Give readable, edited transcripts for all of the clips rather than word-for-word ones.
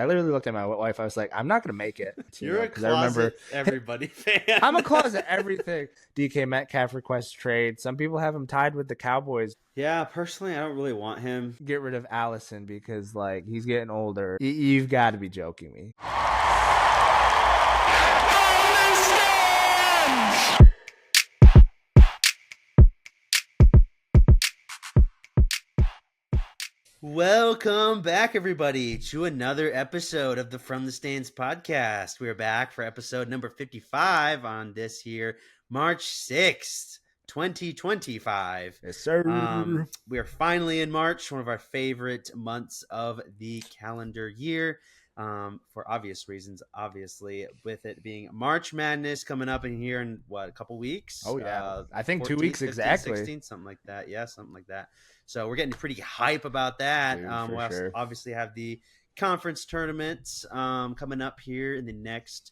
I literally looked at my wife. I was like, I'm not going to make it. You're a Because I remember closet everybody fan. I'm a closet everything. DK Metcalf requests trade. Some people have him tied with the Cowboys. Yeah, personally, I don't really want him. Get rid of Allison because like he's getting older. You've got to be joking me. Welcome back, everybody, to another episode of the From the Stands podcast. We're back for episode number 55 on this here, March 6th, 2025. Yes, sir. We are finally in March, one of our favorite months of the calendar year, for obvious reasons, obviously, with it being March Madness coming up in here in, a couple weeks? Oh, yeah. I think 2 14th, weeks 15th, exactly. 16th, something like that. Yeah, something like that. So we're getting pretty hype about that. Dude, We'll sure. obviously have the conference tournaments coming up here in the next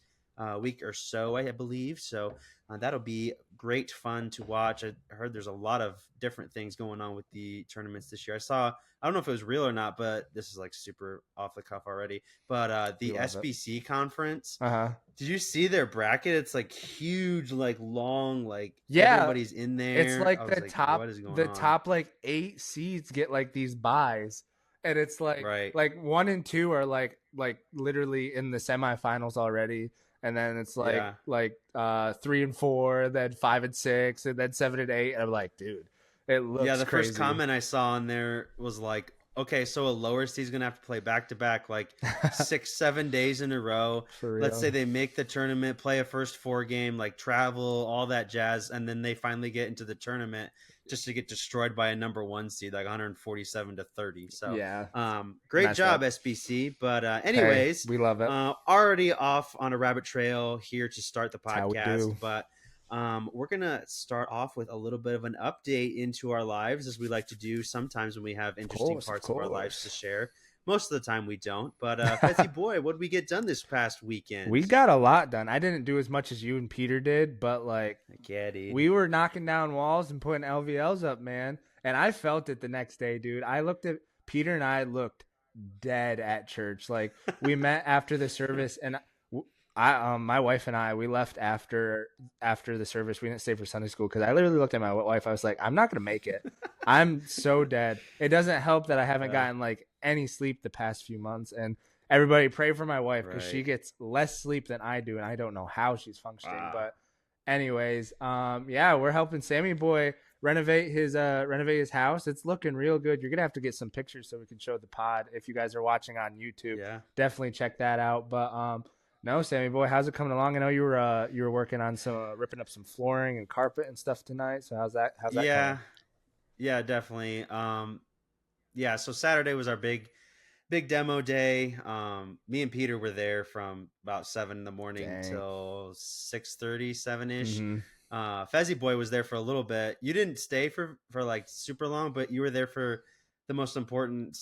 week or so, I believe. So that'll be great fun to watch. I heard there's a lot of different things going on with the tournaments this year. I don't know if it was real or not, but this is like super off the cuff already. But the SBC conference, did you see their bracket? It's like huge, like long, like everybody's in there. It's like top like 8 seeds get like these buys. And it's like like 1 and 2 are like literally in the semifinals already. And then it's like 3 and 4, then 5 and 6, and then 7 and 8. And I'm like, dude, it looks the crazy. First comment I saw on there was like, okay, so a lower seed's gonna have to play back to back like 6-7 days in a row. Let's say they make the tournament, play a first 4 game, like travel, all that jazz, and then they finally get into the tournament just to get destroyed by a number 1 seed, like 147-30. So great job, SBC. But anyways, we love it. Already off on a rabbit trail here to start the podcast, but we're gonna start off with a little bit of an update into our lives, as we like to do sometimes when we have interesting parts of our lives to share. Most of the time we don't, but Fezzy boy, what did we get done this past weekend? We got a lot done. I didn't do as much as you and Peter did, but like we were knocking down walls and putting LVLs up, man. And I felt it the next day, dude. I looked at Peter and I looked dead at church. Like we met after the service, and my wife and I, we left after the service. We didn't stay for Sunday school because I literally looked at my wife. I was like, I'm not going to make it. I'm so dead. It doesn't help that I haven't gotten like any sleep the past few months. And everybody pray for my wife because she gets less sleep than I do. And I don't know how she's functioning. But anyways, we're helping Sammy boy renovate his house. It's looking real good. You're going to have to get some pictures so we can show the pod. If you guys are watching on YouTube, definitely check that out. But, no, Sammy boy, how's it coming along? I know you were working on some ripping up some flooring and carpet and stuff tonight. So how's that coming? Yeah, definitely. So Saturday was our big demo day. Me and Peter were there from about 7 in the morning till 6:30, 7-ish. Fezzy boy was there for a little bit. You didn't stay for like super long, but you were there for the most important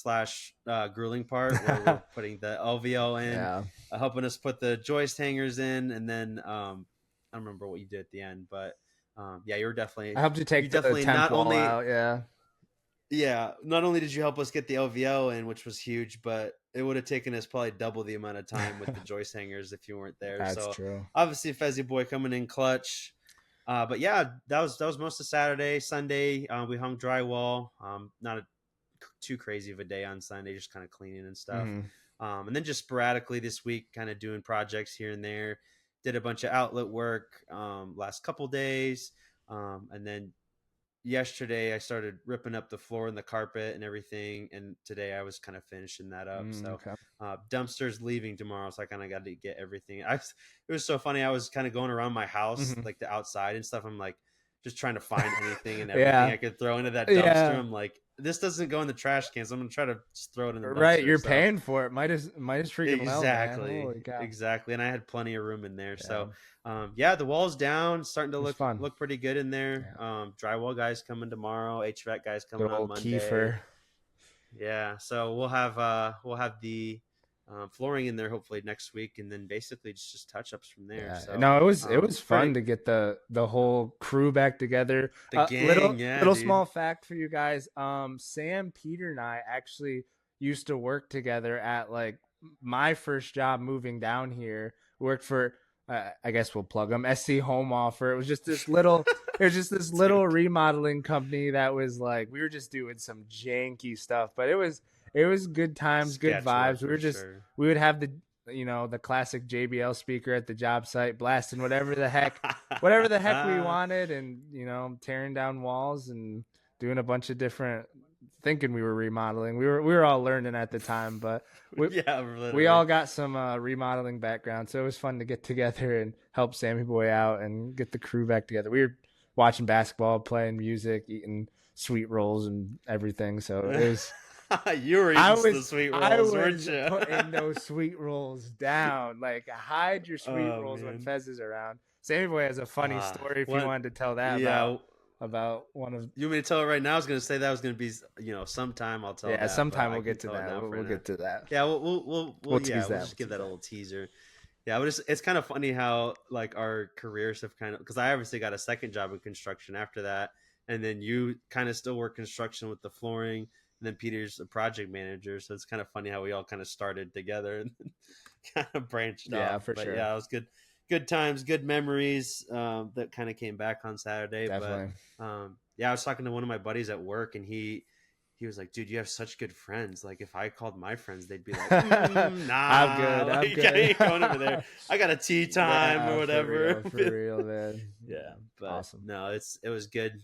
/ grueling part, where we're putting the LVO in, helping us put the joist hangers in, and then I don't remember what you did at the end, but you were definitely. I helped you take the temp wall out. Not only did you help us get the LVO in, which was huge, but it would have taken us probably double the amount of time with the joist hangers if you weren't there. That's true. Obviously, Fezzy boy coming in clutch. But yeah, that was most of Saturday. Sunday, we hung drywall. Not too crazy of a day on Sunday, just kind of cleaning and stuff. And then just sporadically this week, kind of doing projects here and there. Did a bunch of outlet work last couple days. And then yesterday I started ripping up the floor and the carpet and everything. And today I was kind of finishing that up. Dumpster's leaving tomorrow, so I kind of got to get everything. It was so funny. I was kind of going around my house, like the outside and stuff. I'm like just trying to find anything and everything I could throw into that dumpster. I'm like, this doesn't go in the trash can, so I'm gonna try to just throw it in the dumpster. Right, you're paying for it. Might as freaking well, man. Exactly. And I had plenty of room in there. So the wall's down, starting to look pretty good in there. Drywall guys coming tomorrow, HVAC guys coming on Monday. Kiefer. So we'll have the flooring in there hopefully next week, and then basically just touch-ups from there. No, it was fun to get the whole crew back together. The gang, little small fact for you guys. Sam, Peter, and I actually used to work together at like my first job moving down here. Worked for I guess we'll plug them, SC Home Offer. It was just this little Dude. remodeling company that was like we were just doing some janky stuff, but it was good times, good Sketch work vibes. for sure. We would have the the classic JBL speaker at the job site blasting whatever the heck we wanted, and tearing down walls and doing a bunch of different, thinking we were remodeling. We were all learning at the time, but Yeah, we literally. all got some remodeling background, so it was fun to get together and help Sammy Boy out and get the crew back together. We were watching basketball, playing music, eating sweet rolls and everything. So it was. You were eating the sweet I rolls, weren't was you? putting those sweet rolls down. Like, hide your sweet Oh rolls when man. Fez is around. Sammy Boy has a funny story if you What? wanted to tell that Yeah. about one of. You want me to tell it right now? I was gonna say that was gonna be, sometime I'll tell Yeah, that, but sometime I we'll can get to tell it that. now for We'll now. get to that. Yeah, We'll yeah, tease we'll that. just give that a little teaser. Yeah, but it's kind of funny how like our careers have kind of, because I obviously got a second job in construction after that, and then you kind of still work construction with the flooring, and then Peter's a project manager, so it's kind of funny how we all kind of started together and kind of branched Yeah, off. for But sure. yeah, it was good times, good memories that kind of came back on Saturday. But Definitely. yeah, I was talking to one of my buddies at work, and he was like, "Dude, you have such good friends. Like, if I called my friends, they'd be like, I'm nah, good. I'm like I good. ain't going over there. I got a tea time or Yeah, whatever." for real, man. Yeah, but Awesome. no, it was good.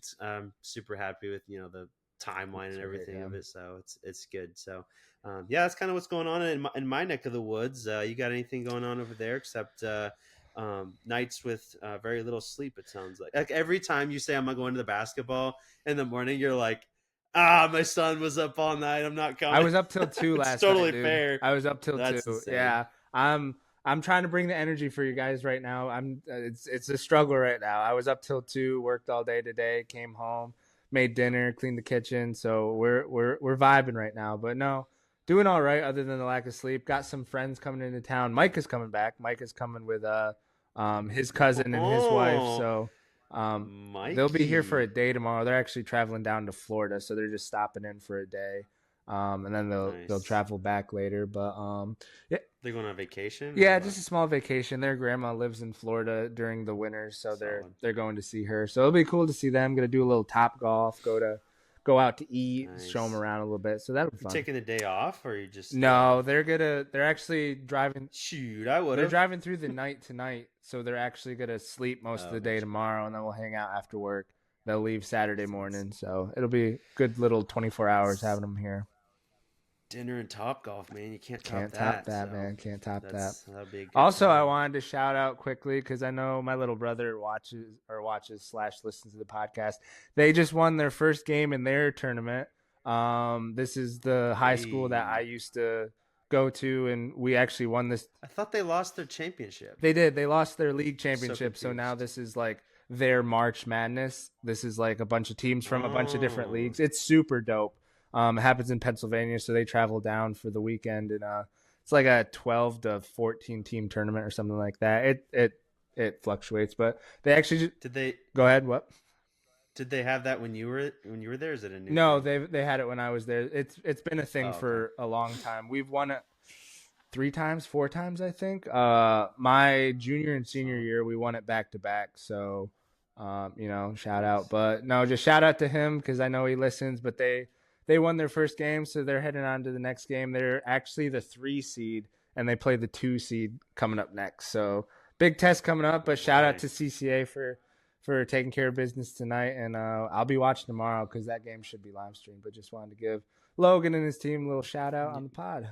Super happy with the timeline That's and great, everything yeah. of it. So it's good. So yeah, that's kind of what's going on in my neck of the woods. You got anything going on over there except nights with very little sleep? It sounds like every time you say I'm not going to the basketball in the morning, you're like, my son was up all night. I'm not I coming. was up till 2 It's last night, totally dude. fair. I was up till That's 2. insane. Yeah. I'm trying to bring the energy for you guys right now. It's a struggle right now. I was up till 2, worked all day today, came home, made dinner, cleaned the kitchen. So we're vibing right now. But no, doing all right other than the lack of sleep. Got some friends coming into town. Mike is coming back. Mike is coming with his cousin and his wife. Oh, So they'll be here for a Mikey. day tomorrow. They're actually traveling down to Florida, so they're just stopping in for a day. And then they'll Nice. travel back later. But yeah, They're going on vacation or yeah, what? just a small vacation. Their grandma lives in Florida during the winter, so Solid. they're going to see her. So it'll be cool to see them. Gonna do a little top golf, go out to eat, show them Nice. around a little bit. So that'll be You fun. taking the day off, or you just? No, they're actually driving. Shoot, I would They're have. driving through the night tonight, so they're actually gonna sleep most of Oh, the day gotcha. tomorrow, and then we'll hang out after work. They'll leave Saturday Sounds morning, so it'll be good little 24 hours having them here. dinner and top golf, man. You can't top Can't top that. that, So man. Can't top that. that'll be a good Also, I time. wanted to shout out quickly because I know my little brother watches / listens to the podcast. They just won their first game in their tournament. This is the high school that I Hey, used to go to, and we actually won this. I thought they lost their championship. They did. They lost their league I'm so championship, so now confused. this is like their March Madness. This is like a bunch of teams from a bunch of different Oh, leagues. It's super dope. It happens in Pennsylvania, so they travel down for the weekend, and it's like a 12 to 14 team tournament or something like that. It fluctuates, but they actually did they go ahead. What? did they have that when you were there? Is it a new No, thing? they had it when I was there. It's been a thing Oh, okay. for a long time. We've won it 3 times, 4 times, I think. My junior and senior Solid. year, we won it back to back. So, shout out. Nice. But no, just shout out to him because I know he listens. But they won their first game, so they're heading on to the next game. They're actually the 3 seed, and they play the 2 seed coming up next. So big test coming up. Oh But shout out boy. to CCA for taking care of business tonight, and I'll be watching tomorrow because that game should be live streamed. But just wanted to give Logan and his team a little shout out on the pod.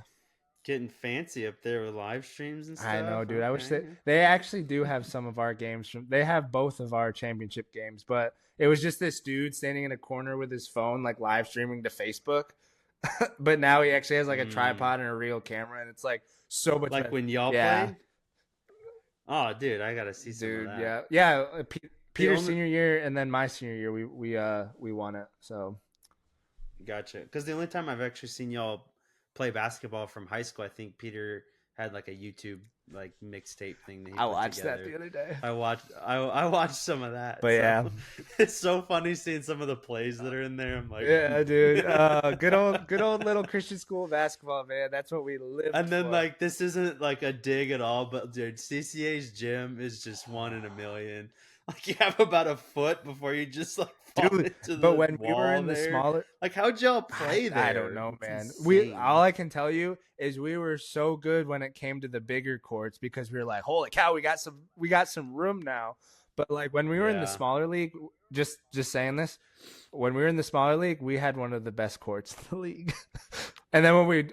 Getting fancy up there with live streams and I know, stuff. dude. I wish Okay. they actually do have some of our games from. They have both of our championship games, but it was just this dude standing in a corner with his phone, like live streaming to Facebook. But now he actually has like a Mm. tripod and a real camera, and it's like so much Like better. when y'all Yeah, played? Oh, dude, I gotta see some of dude. that. Yeah. The Peter's only senior year, and then my senior year, we won it. So Gotcha. Because the only time I've actually seen y'all play basketball from high school, I think Peter had like a YouTube like mixtape thing that he I put watched that together. the other day. I watched some of that. But So yeah, it's so funny seeing some of the plays that are in there. I'm like, yeah, dude. Good old little Christian school basketball, man. That's what we lived and then for. like this isn't like a dig at all, but dude, CCA's gym is just one in a million. Like you have about a foot before you just like fall Dude, into but the when we were wall in the there. smaller, Like how'd y'all play I don't there? know, It's man. We insane. all I can tell you is we were so good when it came to the bigger courts because we were like, holy cow, we got some room now. But like when we were in the Yeah. smaller league, just saying this, when we were in the smaller league, we had one of the best courts in the league. And then when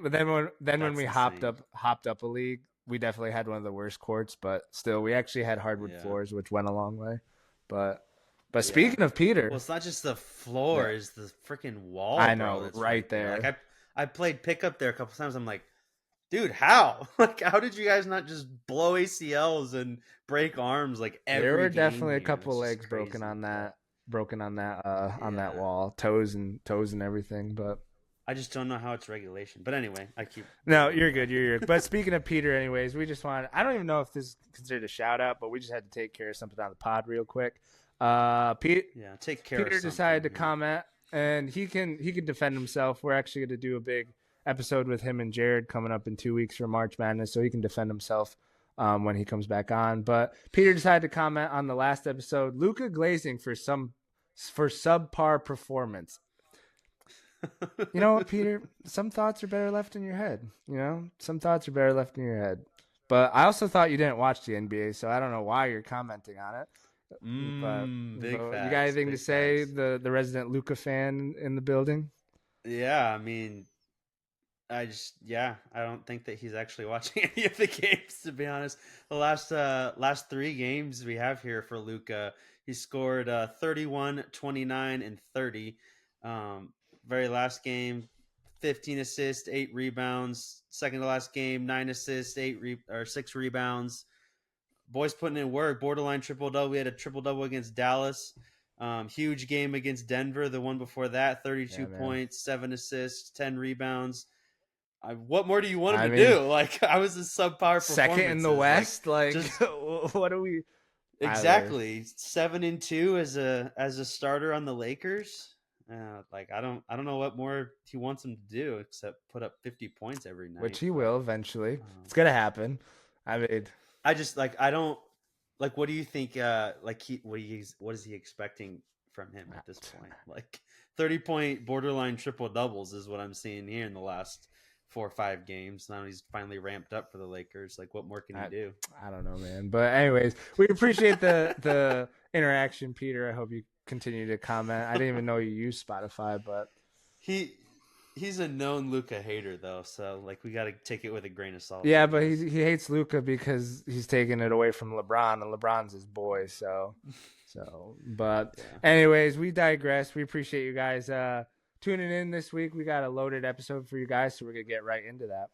That's we insane. hopped up a league, we definitely had one of the worst courts, but still we actually had hardwood Yeah. floors, which went a long way. But but Yeah. speaking of Well, Peter, it's not just the floor; yeah, it's the freaking wall, I bro. know, That's right right there. Like there. I played pickup there a couple times. I'm like, dude, how? Like, how did you guys not just blow ACLs and break arms like There every were game definitely a here? couple That's just legs crazy. But broken on that yeah, wall, toes and everything. But I just don't know how it's regulation. But anyway, I keep no, getting on you're track good, here. you're good. But speaking of Peter, anyways, we just wanted. I don't even know if this is considered a shout out, but we just had to take care of something on the pod real quick. Yeah, take care of Peter decided something to here. comment, and he can defend himself. We're actually going to do a big episode with him and Jared coming up in 2 weeks for March Madness, so he can defend himself when he comes back on. But Peter decided to comment on the last episode, Luca glazing for subpar performance. You know what, Peter? Some thoughts are better left in your head. You know, some thoughts are better left in your head. But I also thought you didn't watch the NBA, so I don't know why you're commenting on it. Big But you got facts, anything to big say? facts. The resident Luca fan in the building. Yeah, I mean, I don't think that he's actually watching any of the games, to be honest. The last 3 games we have here for Luca, he scored 31, 29, and 30. Um, very last game, 15 assists, 8 rebounds. Second to last game, 9 assists, or 6 rebounds. Boys putting in work, borderline triple double. We had a triple double against Dallas. Huge game against Denver. The one before that, 32 Yeah, man. points, 7 assists, 10 rebounds. What more do you want him I to mean, do? Like I was a subpar second in the performances. Like West. Like, just what do we? I exactly 7-2 as a starter on the Lakers. Like I don't know what more he wants him to do except put up 50 points every which night. he will But eventually. um, It's gonna happen. I mean, I just like I don't like. What do you think? Like what is he expecting from him at this point? Like 30-point borderline triple doubles is what I'm seeing here in the last 4 or 5 games. Now he's finally ramped up for the Lakers. Like what more can he I, do? I don't know, man. But anyways, we appreciate the interaction, Peter. I hope you continue to comment. I didn't even know you used Spotify, but He he's a known Luca hater though, so like we got to take it with a grain of salt, yeah, I but guess. he hates Luca because he's taking it away from LeBron, and LeBron's his boy. But Yeah. anyways, we digress. We appreciate you guys tuning in this week. We got a loaded episode for you guys, so we're gonna get right into that.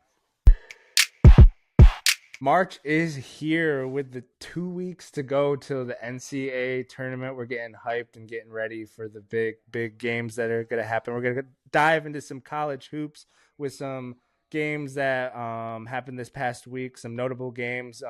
March is here with the 2 weeks to go till the NCAA tournament. We're getting hyped and getting ready for the big games that are going to happen. We're going to dive into some college hoops with some games that happened this past week, some notable games.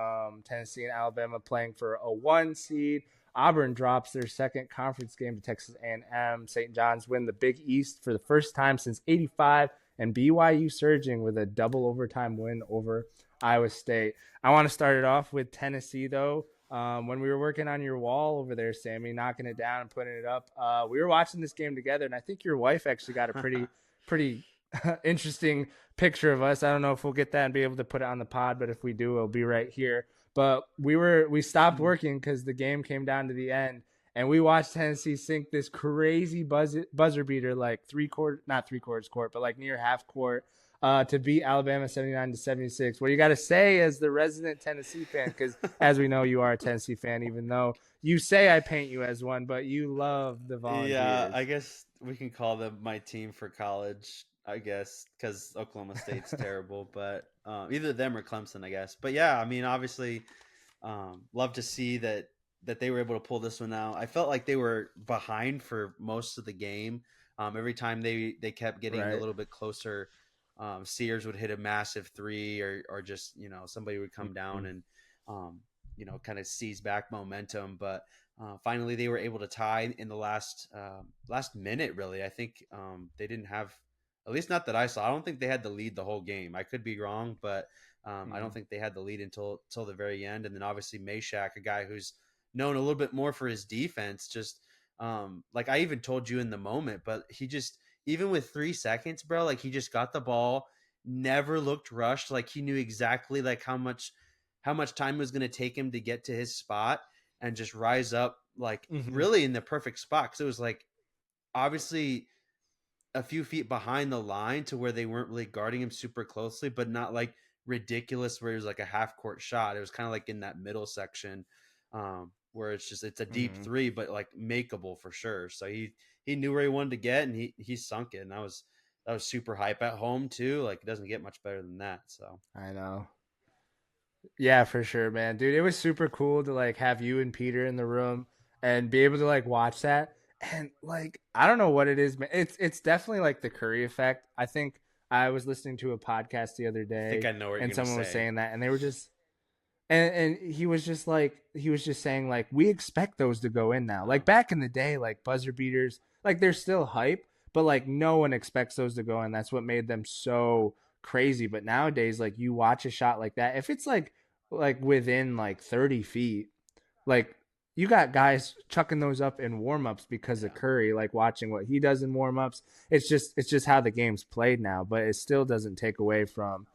Tennessee and Alabama playing for a 1 seed. Auburn drops their second conference game to Texas A&M. St. John's win the Big East for the first time since '85, and BYU surging with a double overtime win over Iowa State. I want to start it off with Tennessee, though. When we were working on your wall over there, Sammy, knocking it down and putting it up, we were watching this game together, and I think your wife actually got a pretty interesting picture of us. I don't know if we'll get that and be able to put it on the pod, but if we do, it'll be right here. But we stopped working because the game came down to the end, and we watched Tennessee sink this crazy buzzer beater, like not 3/4 court, but like near half court, to beat Alabama 79-76. What you got to say as the resident Tennessee fan, because as we know, you are a Tennessee fan, even though you say I paint you as one, but you love the Yeah, Volunteers. I guess we can call them my team for college, I guess, because Oklahoma State's terrible, but either them or Clemson, I guess. But yeah, I mean, obviously, love to see that they were able to pull this one out. I felt like they were behind for most of the game. Every time they kept getting a Right. little bit closer Sears would hit a massive three, or just somebody would come down Mhm. and kind of seize back momentum. But finally, they were able to tie in the last minute. Really, I think they didn't have, at least not that I saw. I don't think they had the lead the whole game. I could be wrong, but I don't Mhm. think they had the lead until the very end. And then obviously Meshack, a guy who's known a little bit more for his defense, just like I even told you in the moment, but he just, even with 3 seconds, bro, like he just got the ball, never looked rushed. Like he knew exactly like how much time was going to take him to get to his spot and just rise up like Mhm. really in the perfect spot. Cause it was like obviously a few feet behind the line to where they weren't really guarding him super closely, but not like ridiculous where it was like a half court shot. It was kind of like in that middle section, where it's a deep Mhm. three, but like makeable for sure. So he knew where he wanted to get, and he sunk it. And that was super hype at home too. Like it doesn't get much better than that. So I know. Yeah, for sure, man. Dude, it was super cool to like have you and Peter in the room and be able to like watch that. And like I don't know what it is, man. It's definitely like the Curry effect. I think I was listening to a podcast the other I think day I know what you're and gonna someone was say. saying that and they were just and he was just like he was just saying like we expect those to go in now. Like back in the day, like buzzer beaters, like they're still hype, but like no one expects those to go in. That's what made them so crazy. But nowadays, like you watch a shot like that, if it's like within like 30 feet, like you got guys chucking those up in warm-ups because of Yeah, Curry, like watching what he does in warm-ups. It's just how the game's played now, but it still doesn't take away from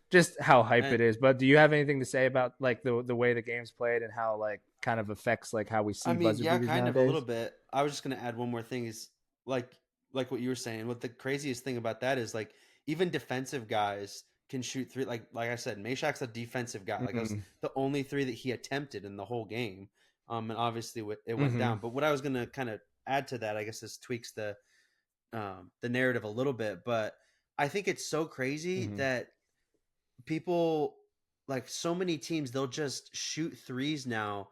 just how hype and it is. But do you have anything to say about like the way the game's played and how like kind of affects like how we I see mean, buzzer yeah, beaters kind of a little nowadays? bit. I was just gonna add one more thing is like like what you were saying. What the craziest thing about that is like even defensive guys can shoot three. Like I said, Meshack's a defensive guy. Like that was Mm-hmm. the only three that he attempted in the whole game. And obviously it went Mm-hmm. down. But what I was gonna kind of add to that, I guess this tweaks the narrative a little bit. But I think it's so crazy Mm-hmm. that people, like so many teams, they'll just shoot threes now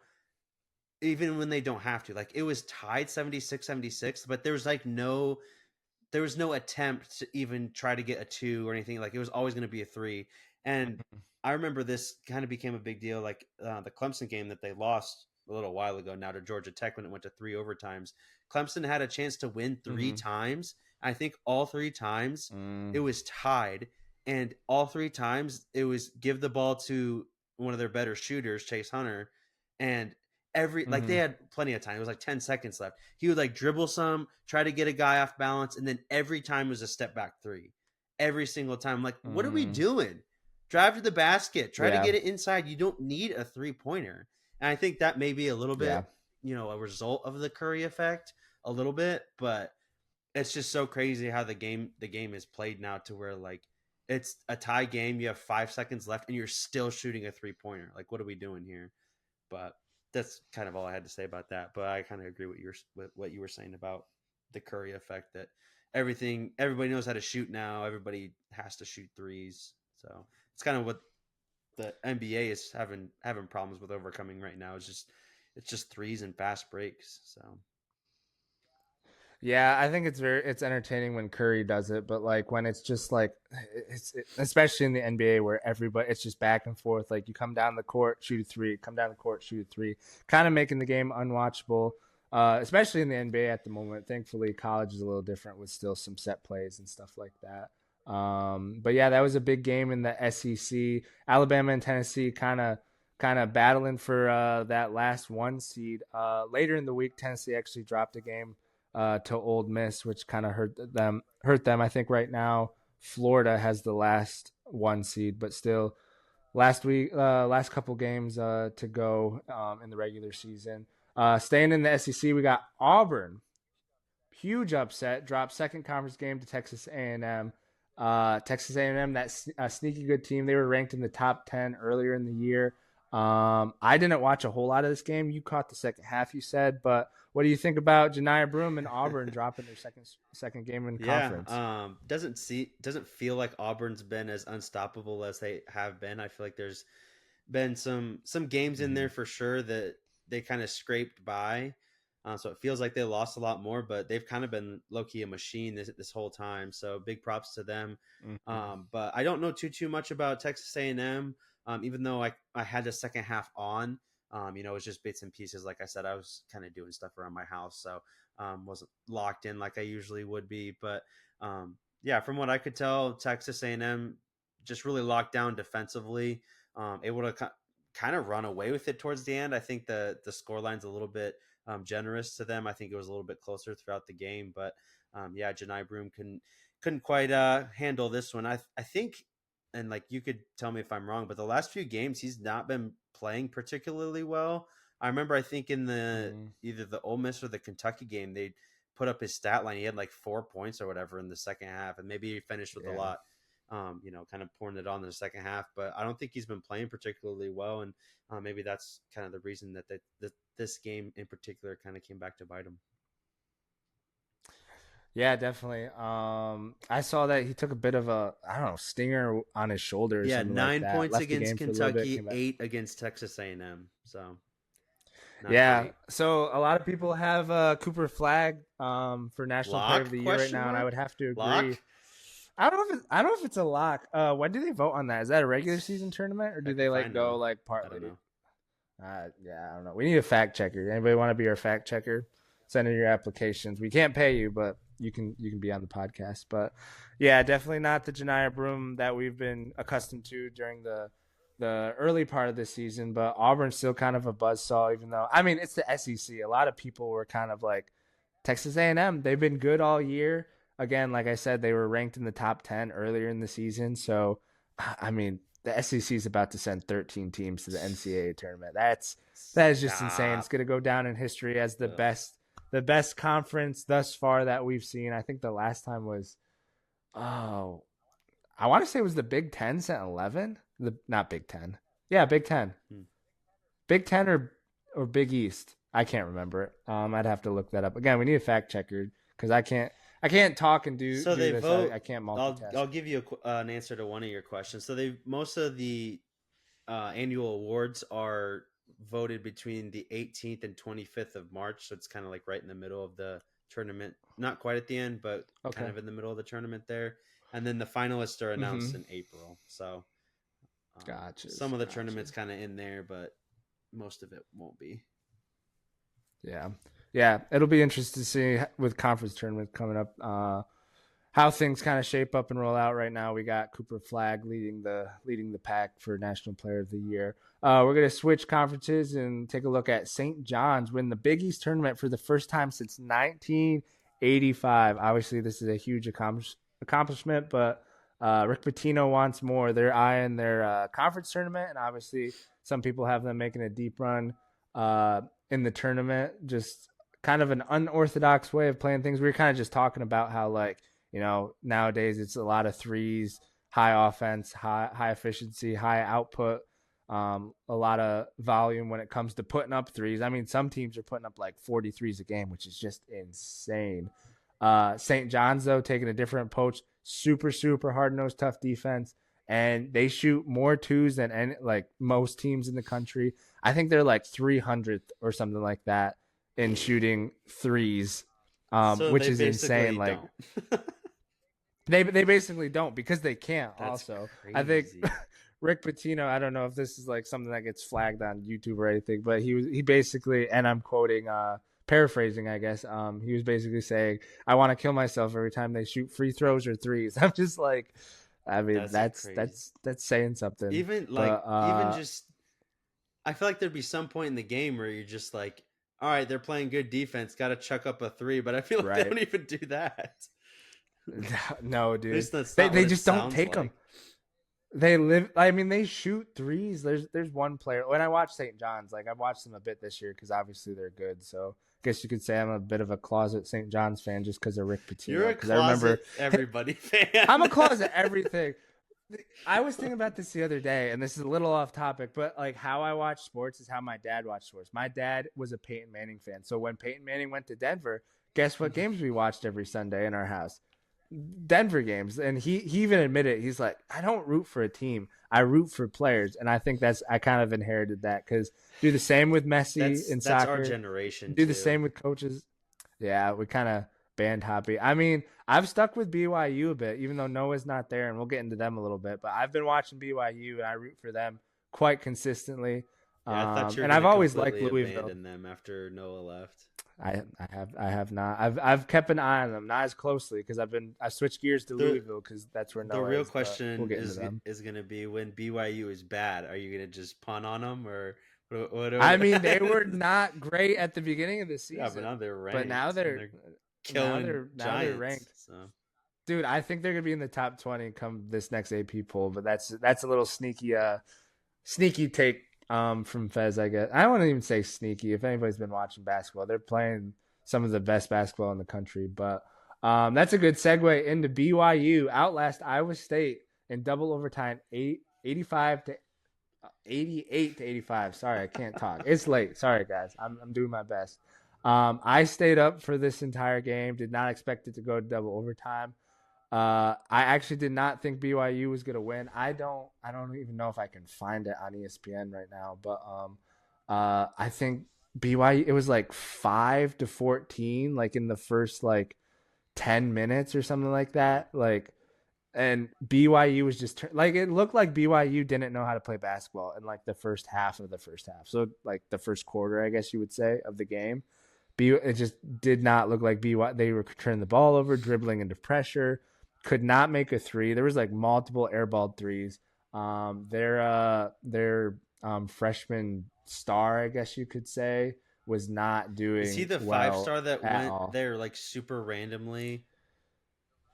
even when they don't have to. Like it was tied 76-76, but there was no attempt to even try to get a two or anything. Like it was always going to be a three. And I remember this kind of became a big deal, like the Clemson game that they lost a little while ago now to Georgia Tech when it went to three overtimes. Clemson had a chance to win three Mm-hmm. times. I think all three times Mm-hmm. it was tied, and all three times it was give the ball to one of their better shooters, Chase Hunter, and every like they Mm-hmm. had plenty of time. It was like 10 seconds left. He would like dribble some, try to get a guy off balance, and then every time was a step back three. Every single time. Like, what are we Mm-hmm. doing? Drive to the basket, try to Yeah. get it inside. You don't need a 3-pointer. And I think that may be a little bit, Yeah. a result of the Curry effect, a little bit, but it's just so crazy how the game is played now to where like it's a tie game, you have 5 seconds left and you're still shooting a 3-pointer. Like, what are we doing here? But that's kind of all I had to say about that. But I kind of agree with what you were saying about the Curry effect, that everybody knows how to shoot now. Everybody has to shoot threes. So it's kind of what the NBA is having problems with overcoming right now. It's just threes and fast breaks. So Yeah, I think it's entertaining when Curry does it, but like when it's just like especially in the NBA where everybody it's just back and forth. Like you come down the court, shoot a three, come down the court, shoot a three, kind of making the game unwatchable. Especially in the NBA at the moment. Thankfully, college is a little different with still some set plays and stuff like that. But yeah, that was a big game in the SEC. Alabama and Tennessee kind of battling for that last one seed. Later in the week, Tennessee actually dropped a game to Old Miss, which kind of hurt them. Hurt them. I think right now Florida has the last one seed, but still last couple games to go in the regular season. Staying in the SEC, we got Auburn. Huge upset. Dropped second conference game to Texas A&M. Texas A&M, that sneaky good team. They were ranked in the top 10 earlier in the year. I didn't watch a whole lot of this game. You caught the second half, you said, but what do you think about Janiah Broome and Auburn dropping their second game in yeah, conference? doesn't feel like Auburn's been as unstoppable as they have been. I feel like there's been some games in Mm-hmm. there for sure that they kind of scraped by. So it feels like they lost a lot more, but they've kind of been low-key a machine this whole time. So big props to them. Mm-hmm. But I don't know too much about Texas A&M, even though I had the second half on. It was just bits and pieces. Like I said, I was kind of doing stuff around my house, so wasn't locked in like I usually would be. But yeah, from what I could tell, Texas A&M just really locked down defensively, able to kind of run away with it towards the end. I think the score line's a little bit generous to them. I think it was a little bit closer throughout the game, but yeah, Janai Broom couldn't quite handle this one. I think, and like you could tell me if I'm wrong, but the last few games he's not been playing particularly well. I remember I think in the either the Ole Miss or the Kentucky game they put up his stat line. He had like 4 points or whatever in the second half, and maybe he finished with a lot. Kind of pouring it on in the second half, but I don't think he's been playing particularly well, and maybe that's kind of the reason that this game in particular kind of came back to bite him. Yeah, definitely. I saw that he took a bit of a, I don't know, stinger on his shoulder or Yeah, something like 9 that. points Left the against game for a little bit. Kentucky, Came back. 8 against Texas A&M. So not Yeah. great. So a lot of people have Cooper Flag for National Player of the Year right now, and I would have to agree. Lock? I don't know if it's a lock. When do they vote on that? Is that a regular season tournament, or do they go like partly? I don't know. Yeah, I don't know. We need a fact checker. Anybody want to be our fact checker? Send in your applications. We can't pay you, but you can be on the podcast. But yeah, definitely not the Janiyah Broom that we've been accustomed to during the early part of the season. But Auburn's still kind of a buzzsaw, even though it's the SEC. A lot of people were kind of like Texas A&M. They've been good all year. Again, like I said, they were ranked in the top 10 earlier in the season. So the SEC is about to send 13 teams to the NCAA tournament. That is just insane. It's going to go down in history as the best conference thus far that we've seen. I think the last time was, I want to say it was the Big Ten sent 11. Not Big Ten. Yeah, Big Ten. Big Ten or Big East. I can't remember it. I'd have to look that up. Again, we need a fact checker because I can't talk and do. So they this. vote. I can't multitask. I'll give you an answer to one of your questions. So most of the annual awards are voted between the 18th and 25th of March. So it's kind of like right in the middle of the tournament. Not quite at the end, but kind of in the middle of the tournament there. And then the finalists are announced in April. So gotcha. Some of the tournaments kind of in there, but most of it won't be. Yeah, it'll be interesting to see with conference tournaments coming up how things kind of shape up and roll out. Right now, we got Cooper Flag leading the pack for National Player of the Year. We're gonna switch conferences and take a look at St. John's win the Big East tournament for the first time since 1985. Obviously, this is a huge accomplishment, but Rick Pitino wants more. They're eyeing their conference tournament, and obviously, some people have them making a deep run in the tournament. Just kind of an unorthodox way of playing things. We were kind of just talking about how nowadays it's a lot of threes, high offense, high efficiency, high output, a lot of volume when it comes to putting up threes. Some teams are putting up like 40 threes a game, which is just insane. St. John's, though, taking a different approach, super, super hard-nosed, tough defense, and they shoot more twos than most teams in the country. I think they're like 300th or something like that in shooting threes, which is insane. Like they basically don't because they can't. That's also crazy. I think Rick Pitino, I don't know if this is like something that gets flagged on YouTube or anything, but he basically, and I'm quoting, paraphrasing, I guess, he was basically saying, I want to kill myself every time they shoot free throws or threes. I'm just like, that's saying something. Even just, I feel like there'd be some point in the game where you're just like, all right, they're playing good defense, got to chuck up a three, but I feel like they don't even do that. No, dude. They just don't take them. They they shoot threes. There's one player. When I watch St. John's, I've watched them a bit this year because obviously they're good. So I guess you could say I'm a bit of a closet St. John's fan just because of Rick Pitino. You're a closet everybody fan. I'm a closet everything. I was thinking about this the other day, and this is a little off topic, but how I watch sports is how my dad watched sports. My dad was a Peyton Manning fan. So when Peyton Manning went to Denver, guess what games we watched every Sunday in our house? Denver games, and he even admitted it. He's like, I don't root for a team, I root for players, and I think I kind of inherited that because do the same with Messi in That's our soccer, generation do the too. same with coaches. Yeah, we kind of band hoppy. I mean, I've stuck with BYU a bit, even though Noah's not there, and we'll get into them a little bit. But I've been watching BYU, and I root for them quite consistently. Yeah, I thought you were And going I've to always liked completely Louisville. abandon them after Noah left. I have not. I've kept an eye on them, not as closely because I switched gears to The Louisville because that's where the Noah real is. But we'll question get into them. is going to be when BYU is bad, are you going to just punt on them or I mean, they were not great at the beginning of the Yeah, but season, now they're but ranked and they're now killing they're giants. ranked. So Dude, I think they're gonna be in the top 20 come this next AP poll, but that's a little sneaky take from Fez, I guess. I wouldn't even say sneaky. If anybody's been watching basketball, they're playing some of the best basketball in the country. But that's a good segue into BYU outlast Iowa State in double overtime, 85 to 88 to 85. Sorry, I can't talk. It's late. Sorry, guys. I'm doing my best. I stayed up for this entire game. Did not expect it to go double overtime. I actually did not think BYU was gonna win. I don't even know if I can find it on ESPN right now, but I think BYU it was like 5-14, like in the first like 10 minutes or something like that. Like, and BYU was just like it looked like BYU didn't know how to play basketball in like the first half of the first half. So like the first quarter, I guess you would say, of the game. It just did not look like BYU. They were turning the ball over, dribbling into pressure, could not make a three. There was like multiple airballed threes. Their freshman star, I guess you could say, was not is he doing the five well star that at went all. there like super randomly?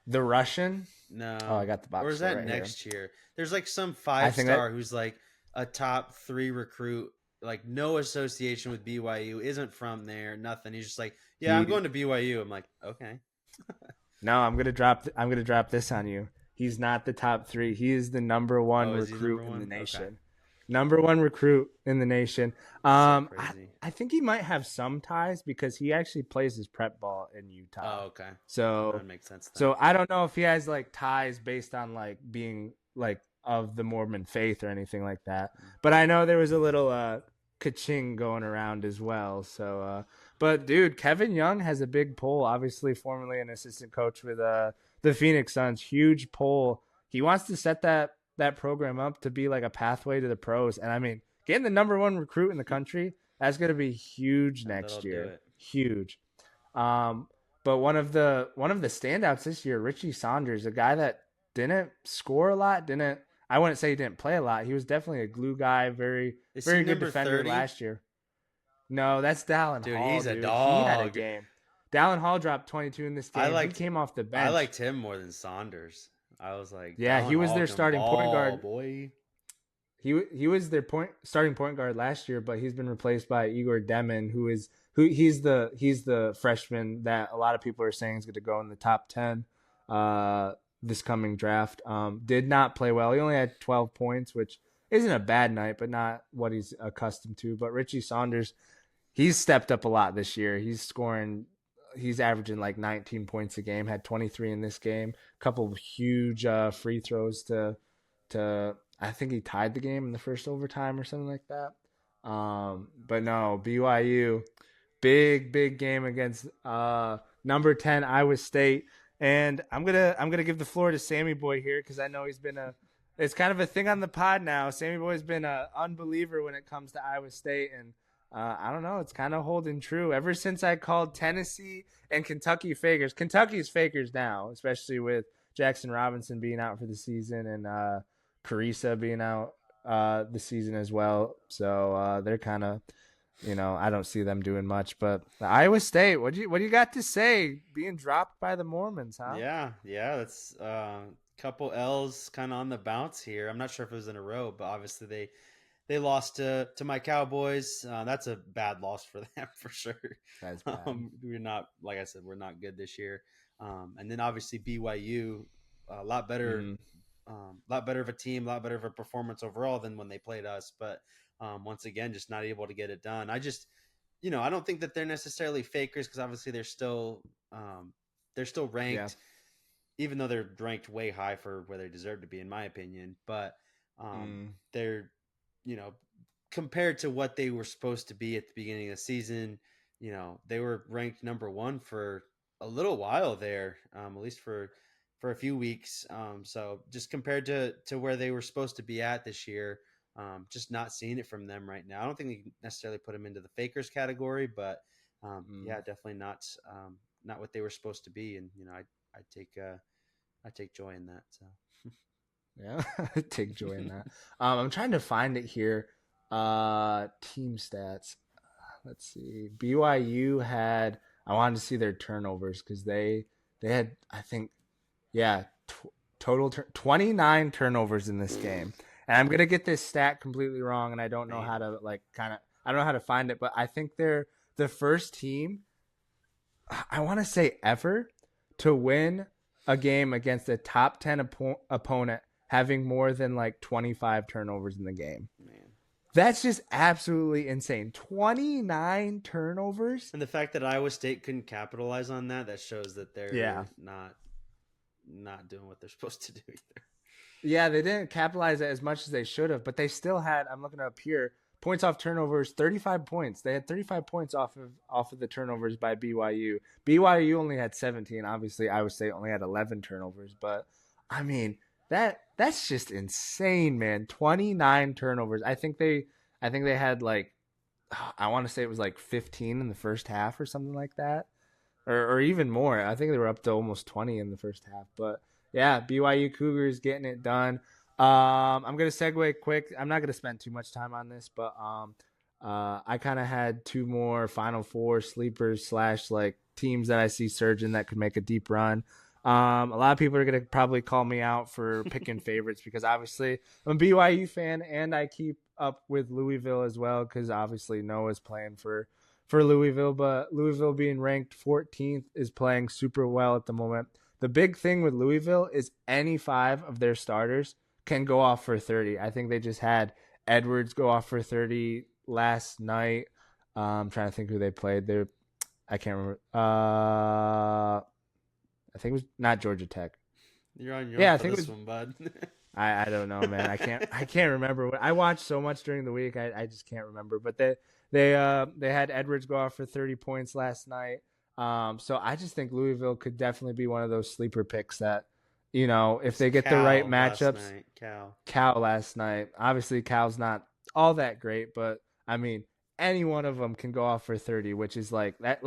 The Russian. Oh, I No. got the Or box is score that right here. next year? There's like some I five think that star who's like a top 3 recruit, like no association with BYU, isn't from there, nothing. He's just like, yeah, I'm he going to BYU. I'm like, okay. No, I'm gonna drop this on you. He's not the top three. He is the number Oh, one is he number recruit in the one? Okay. nation. Number one recruit in the nation. That's so I, crazy. I think he might have some ties because he actually plays his prep ball in Utah. Oh, okay. That So makes sense then. so I don't know if he has like ties based on like being like of the Mormon faith or anything like that. But I know there was a little ka-ching going around as well. So but dude, Kevin Young has a big pull, obviously formerly an assistant coach with the Phoenix Suns, huge pull. He wants to set that program up to be like a pathway to the pros. And I mean, getting the number one recruit in the country, that's going to be huge And that'll next do year. it. Huge. Um, but one of the standouts this year, Richie Saunders, a guy that didn't score a lot, didn't I wouldn't say he didn't play a lot. He was definitely a glue guy, very Is he very good number defender 30? last year. No, that's Dallin Dude, Hall, he's a dude. He had a dog. game. Dallin Hall dropped 22 in this I game. He liked came off the I bench. liked him more than Saunders. I was like, Yeah, Dallin he was Hall their can starting point ball, guard. boy. He was their starting point guard last year, but he's been replaced by Igor Demin, he's the freshman that a lot of people are saying is going to go in the top 10 this coming draft. Did not play well. He only had 12 points, which isn't a bad night, but not what he's accustomed to. But Richie Saunders, he's stepped up a lot this year. He's averaging like 19 points a game. Had 23 in this game. A couple of huge free throws to I think he tied the game in the first overtime or something like that. But no, BYU, big game against number 10 Iowa State. And I'm gonna give the floor to Sammy Boy here because I know it's kind of a thing on the pod now. Sammy Boy's been an unbeliever when it comes to Iowa State, and I don't know, it's kind of holding true ever since I called Tennessee and Kentucky fakers. Kentucky's fakers now, especially with Jackson Robinson being out for the season and Carissa being out the season as well. So they're kind of, I don't see them doing much. But Iowa State, what do you got to say? Being dropped by the Mormons, huh? Yeah, that's couple L's kind of on the bounce here. I'm not sure if it was in a row, but obviously they lost to my Cowboys. That's a bad loss for them for sure. That's bad. We're not, like I said, we're not good this year. And then obviously BYU, a lot better, Mm-hmm. lot better of a team, a lot better of a performance overall than when they played us. But once again, just not able to get it done. I don't think that they're necessarily fakers because obviously they're still Yeah. ranked. even though they're ranked way high for where they deserve to be, in my opinion. But they're, compared to what they were supposed to be at the beginning of the season, they were ranked number one for a little while there, at least for a few weeks. So just compared to where they were supposed to be at this year, just not seeing it from them right now. I don't think they can necessarily put them into the fakers category, but yeah, definitely not what they were supposed to be. And I take joy in that. So yeah, I take joy in that. I'm trying to find it here. Team stats. Let's see. BYU had. I wanted to see their turnovers because they had, I think, yeah, total 29 turnovers in this game. And I'm gonna get this stat completely wrong, and I don't know how to I don't know how to find it, but I think they're the first team, I want to say ever, to win a game against a top 10 opponent having more than like 25 turnovers in the game. Man. That's just absolutely insane. 29 turnovers. And the fact that Iowa State couldn't capitalize on that shows that they're not doing what they're supposed to do either. Yeah, they didn't capitalize as much as they should have, but they still had, I'm looking up here, points off turnovers, 35 points. They had 35 points off of the turnovers by BYU. BYU only had 17. Obviously, Iowa State only had 11 turnovers, but I mean, that's just insane, man. 29 turnovers. I think they had like, I want to say it was like 15 in the first half or something like that, or even more. I think they were up to almost 20 in the first half. But yeah, BYU Cougars getting it done. I'm gonna segue quick. I'm not gonna spend too much time on this, but I kind of had two more Final Four sleepers / like teams that I see surging that could make a deep run. A lot of people are going to probably call me out for picking favorites because obviously I'm a BYU fan and I keep up with Louisville as well because obviously Noah's playing for Louisville, but Louisville being ranked 14th is playing super well at the moment. The big thing with Louisville is any 5 of their starters can go off for 30. I think they just had Edwards go off for 30 last night. I'm trying to think who they played. I can't remember. I think it was not Georgia Tech. You're on your own for this one, bud. I don't know, man. I can't remember. I watched so much during the week. I just can't remember. But they had Edwards go off for 30 points last night. So I just think Louisville could definitely be one of those sleeper picks that, if they get the right matchups. Cal last night. Obviously, Cal's not all that great, but I mean, any one of them can go off for 30, which is like that.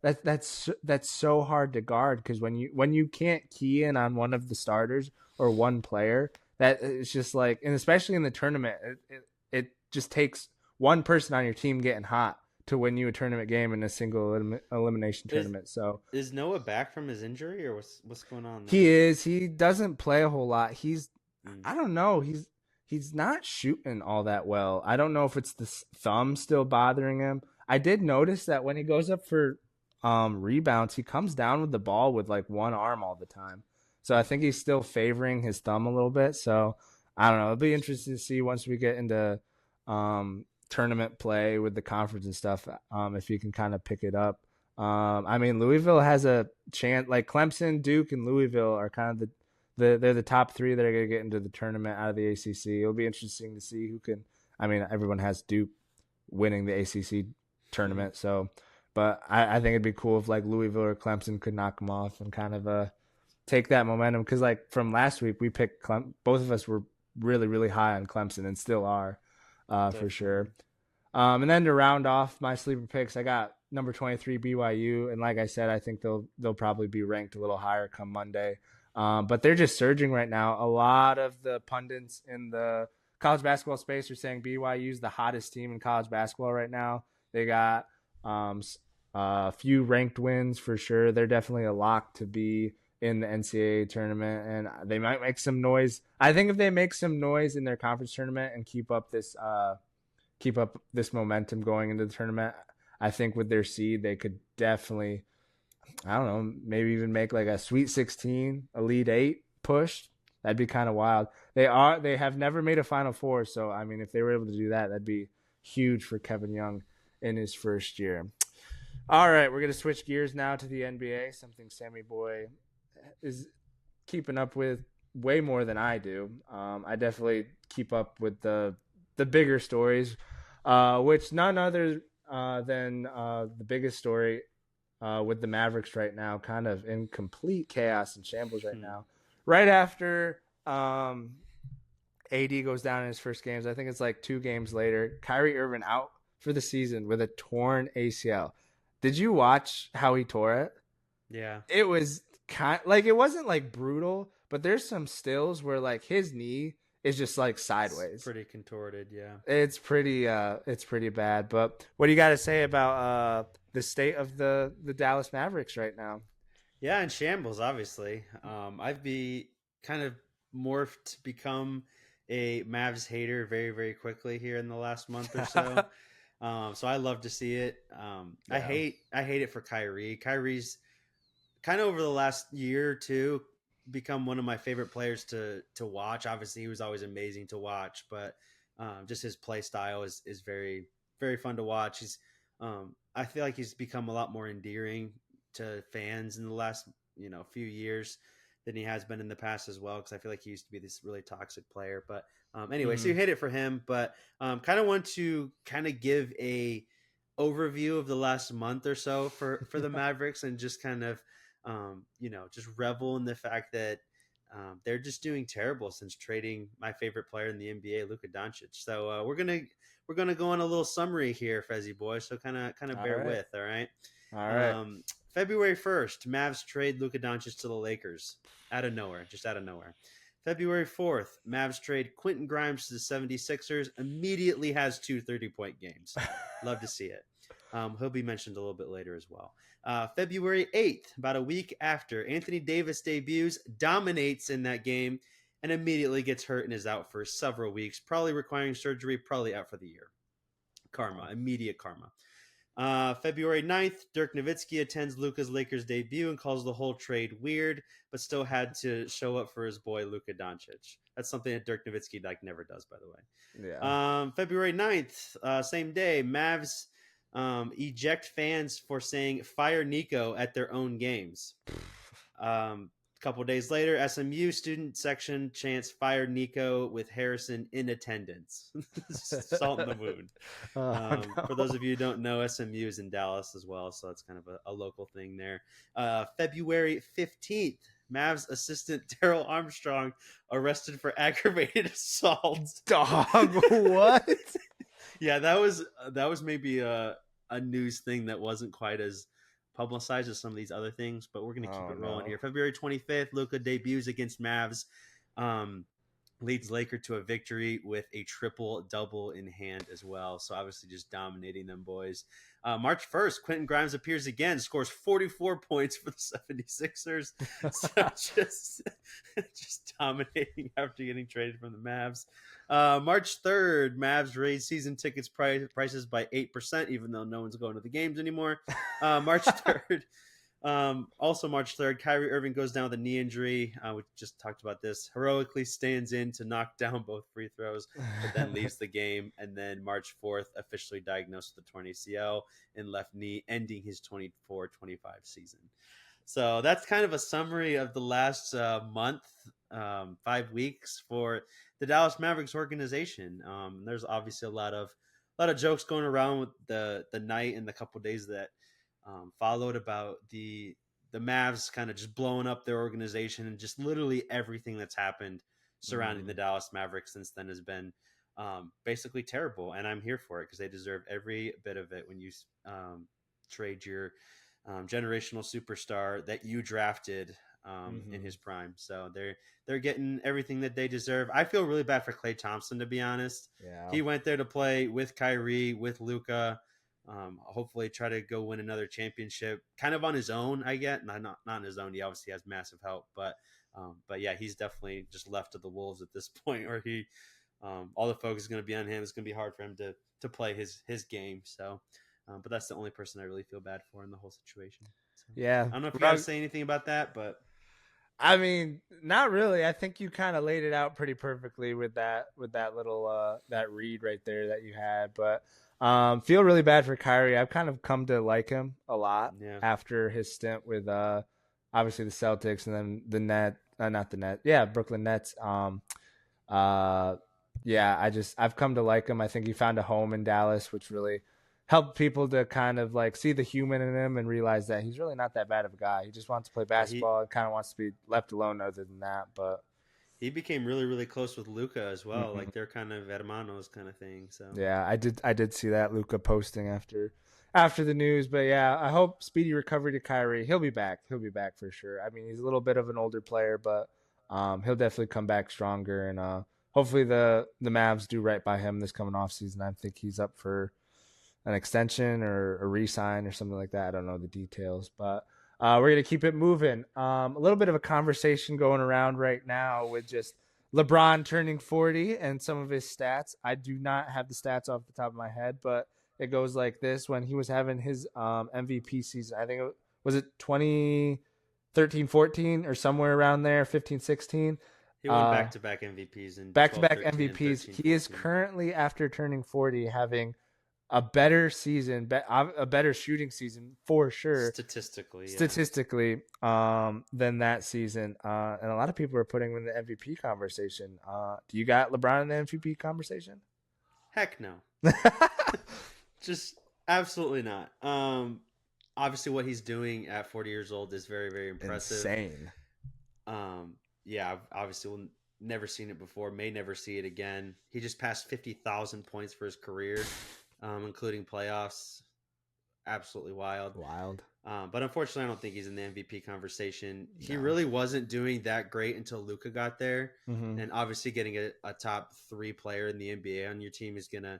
That's so hard to guard because when you can't key in on one of the starters or one player, that it's just like, and especially in the tournament, it just takes one person on your team getting hot to win you a tournament game in a single elimination tournament. So is Noah back from his injury or what's going on there? He is. He doesn't play a whole lot. I don't know. He's not shooting all that well. I don't know if it's the thumb still bothering him. I did notice that when he goes up for rebounds, he comes down with the ball with like one arm all the time. So I think he's still favoring his thumb a little bit. So I don't know. It'll be interesting to see once we get into tournament play with the conference and stuff, if you can kind of pick it up. I mean, Louisville has a chance. Like Clemson, Duke, and Louisville are kind of they're the top 3 that are going to get into the tournament out of the ACC. It'll be interesting to see who can. I mean, everyone has Duke winning the ACC tournament, so. But I think it'd be cool if like Louisville or Clemson could knock them off and kind of take that momentum. Because like from last week, we picked both of us were really, really high on Clemson and still are for sure. And then to round off my sleeper picks, I got number 23 BYU. And like I said, I think they'll probably be ranked a little higher come Monday. But they're just surging right now. A lot of the pundits in the college basketball space are saying BYU is the hottest team in college basketball right now. They got a few ranked wins for sure. They're definitely a lock to be in the NCAA tournament, and they might make some noise. I think if they make some noise in their conference tournament and keep up this momentum going into the tournament, I think with their seed they could definitely, I don't know, maybe even make like a Sweet 16, Elite 8 push. That'd be kind of wild. They have never made a Final Four, so I mean, if they were able to do that, that'd be huge for Kevin Young in his first year. All right, we're going to switch gears now to the NBA, something Sammy Boy is keeping up with way more than I do. I definitely keep up with the bigger stories, which none other than the biggest story with the Mavericks right now, kind of in complete chaos and shambles right now. Right after AD goes down in his first games, I think it's like 2 games later, Kyrie Irving out for the season with a torn ACL. Did you watch how he tore it? Yeah. It was like it wasn't like brutal, but there's some stills where like his knee is just like sideways. It's pretty contorted, yeah. It's pretty bad. But what do you got to say about the state of the Dallas Mavericks right now? Yeah, in shambles, obviously. I've be kind of morphed to become a Mavs hater very, very quickly here in the last month or so. So I love to see it. Yeah. I hate it for Kyrie. Kyrie's kind of over the last year or two become one of my favorite players to watch. Obviously, he was always amazing to watch, but just his play style is very, very fun to watch. I feel like he's become a lot more endearing to fans in the last few years than he has been in the past as well, because I feel like he used to be this really toxic player. But anyway, so you hate it for him, but kind of want to kind of give a overview of the last month or so for the Mavericks, and just kind of just revel in the fact that they're just doing terrible since trading my favorite player in the NBA, Luka Doncic. So we're gonna go on a little summary here, Fezzy boy. So kind of bear right. with. All right. All right. February 1st, Mavs trade Luka Doncic to the Lakers out of nowhere, just out of nowhere. February 4th, Mavs trade Quentin Grimes to the 76ers. Immediately has 2 30-point games. Love to see it. He'll be mentioned a little bit later as well. February 8th, about a week after, Anthony Davis debuts, dominates in that game, and immediately gets hurt and is out for several weeks, probably requiring surgery, probably out for the year. Karma, immediate karma. February 9th, Dirk Nowitzki attends Luka's Lakers debut and calls the whole trade weird, but still had to show up for his boy Luka Doncic. That's something that Dirk Nowitzki never does, by the way. Yeah. February 9th, same day, Mavs eject fans for saying "fire Nico" at their own games. A couple days later, SMU student section chants "fire Nico" with Harrison in attendance. Salt in the wound. No. For those of you who don't know, SMU is in Dallas as well, so that's kind of a local thing there. February 15th, Mavs assistant Daryl Armstrong arrested for aggravated assault. Dog, what? Yeah, that was maybe a news thing that wasn't quite as publicized as some of these other things, but we're going to keep it rolling here. February 25th, Luka debuts against Mavs, leads Laker to a victory with a triple-double in hand as well. So obviously just dominating them boys. March 1st, Quentin Grimes appears again, scores 44 points for the 76ers. So just dominating after getting traded from the Mavs. March 3rd, Mavs raise season tickets prices by 8%, even though no one's going to the games anymore. March 3rd. Also March 3rd, Kyrie Irving goes down with a knee injury. We just talked about this. Heroically stands in to knock down both free throws, but then leaves the game. And then March 4th, officially diagnosed with a torn ACL and left knee, ending his 24-25 season. So that's kind of a summary of the last month, 5 weeks for the Dallas Mavericks organization. There's obviously a lot of jokes going around with the night and the couple days that followed about the Mavs kind of just blowing up their organization, and just literally everything that's happened surrounding the Dallas Mavericks since then has been basically terrible. And I'm here for it because they deserve every bit of it. When you trade your generational superstar that you drafted in his prime, so they're getting everything that they deserve. I feel really bad for Klay Thompson, to be honest. Yeah. He went there to play with Kyrie, with Luka. Hopefully try to go win another championship kind of on his own. I get not on his own. He obviously has massive help, but yeah, he's definitely just left to the wolves at this point, or he all the focus is going to be on him. It's going to be hard for him to play his game. So, but that's the only person I really feel bad for in the whole situation. So, yeah. I don't know if you got to say anything about that, but I mean, not really. I think you kind of laid it out pretty perfectly with that little that read right there that you had. But feel really bad for Kyrie. I've kind of come to like him a lot after his stint with obviously the Celtics and then the Net not the Nets. Yeah, Brooklyn Nets. Yeah, I've come to like him. I think he found a home in Dallas, which really helped people to kind of like see the human in him and realize that he's really not that bad of a guy. He just wants to play Yeah, basketball and kind of wants to be left alone other than that. But he became really, really close with Luca as well. mm-hmm. Like they're kind of hermanos kind of thing. So Yeah, I did see that Luca posting after the news, but yeah, I hope speedy recovery to Kyrie. He'll be back. He'll be back for sure. I mean, he's a little bit of an older player, but he'll definitely come back stronger, and hopefully the Mavs do right by him this coming off season. I think he's up for an extension or a re-sign or something like that. I don't know the details, but we're gonna keep it moving. A little bit of a conversation going around right now with just LeBron turning 40 and some of his stats. I do not have the stats off the top of my head, but it goes like this: when he was having his MVP season, I think was it 2013, 14 or somewhere around there, 15, 16. he won back-to-back MVPs in Back-to-back 12, 13, MVPs. 13, He is 14. currently, after turning 40, having a better season, a better shooting season for sure, statistically, than that season. And a lot of people are putting him in the MVP conversation. Do you got LeBron in the MVP conversation? Heck no. Just absolutely not. Obviously what he's doing at 40 years old is very, very impressive. Insane. Yeah, I've obviously never seen it before, may never see it again. He just passed 50,000 points for his career. Including playoffs. Absolutely wild. But unfortunately, I don't think he's in the MVP conversation. No. He really wasn't doing that great until Luka got there. Mm-hmm. And obviously getting a top 3 player in the NBA on your team is going to...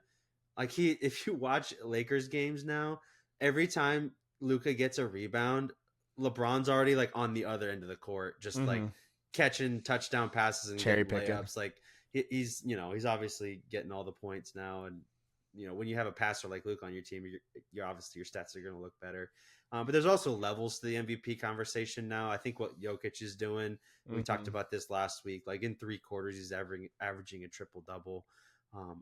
Like, if you watch Lakers games now, every time Luka gets a rebound, LeBron's already, like, on the other end of the court, just, mm-hmm. like, catching touchdown passes and cherry getting picking layups. Like, he's obviously getting all the points now, and when you have a passer like Luke on your team, you're obviously your stats are going to look better. But there's also levels to the MVP conversation now. I think what Jokic is doing, mm-hmm. we talked about this last week. Like in 3 quarters, he's averaging a triple double.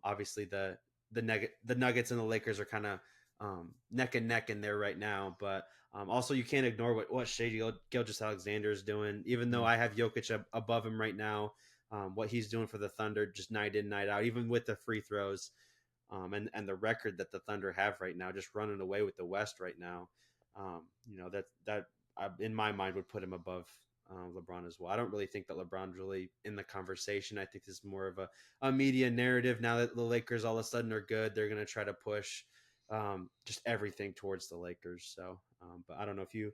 Obviously, the Nuggets and the Lakers are kind of neck and neck in there right now. But also, you can't ignore what Shai Gilgeous-Alexander is doing. Even though I have Jokic above him right now, what he's doing for the Thunder, just night in, night out, even with the free throws. And the record that the Thunder have right now, just running away with the West right now, that in my mind would put him above LeBron as well. I don't really think that LeBron's really in the conversation. I think this is more of a media narrative. Now that the Lakers all of a sudden are good, they're going to try to push just everything towards the Lakers. So, but I don't know if you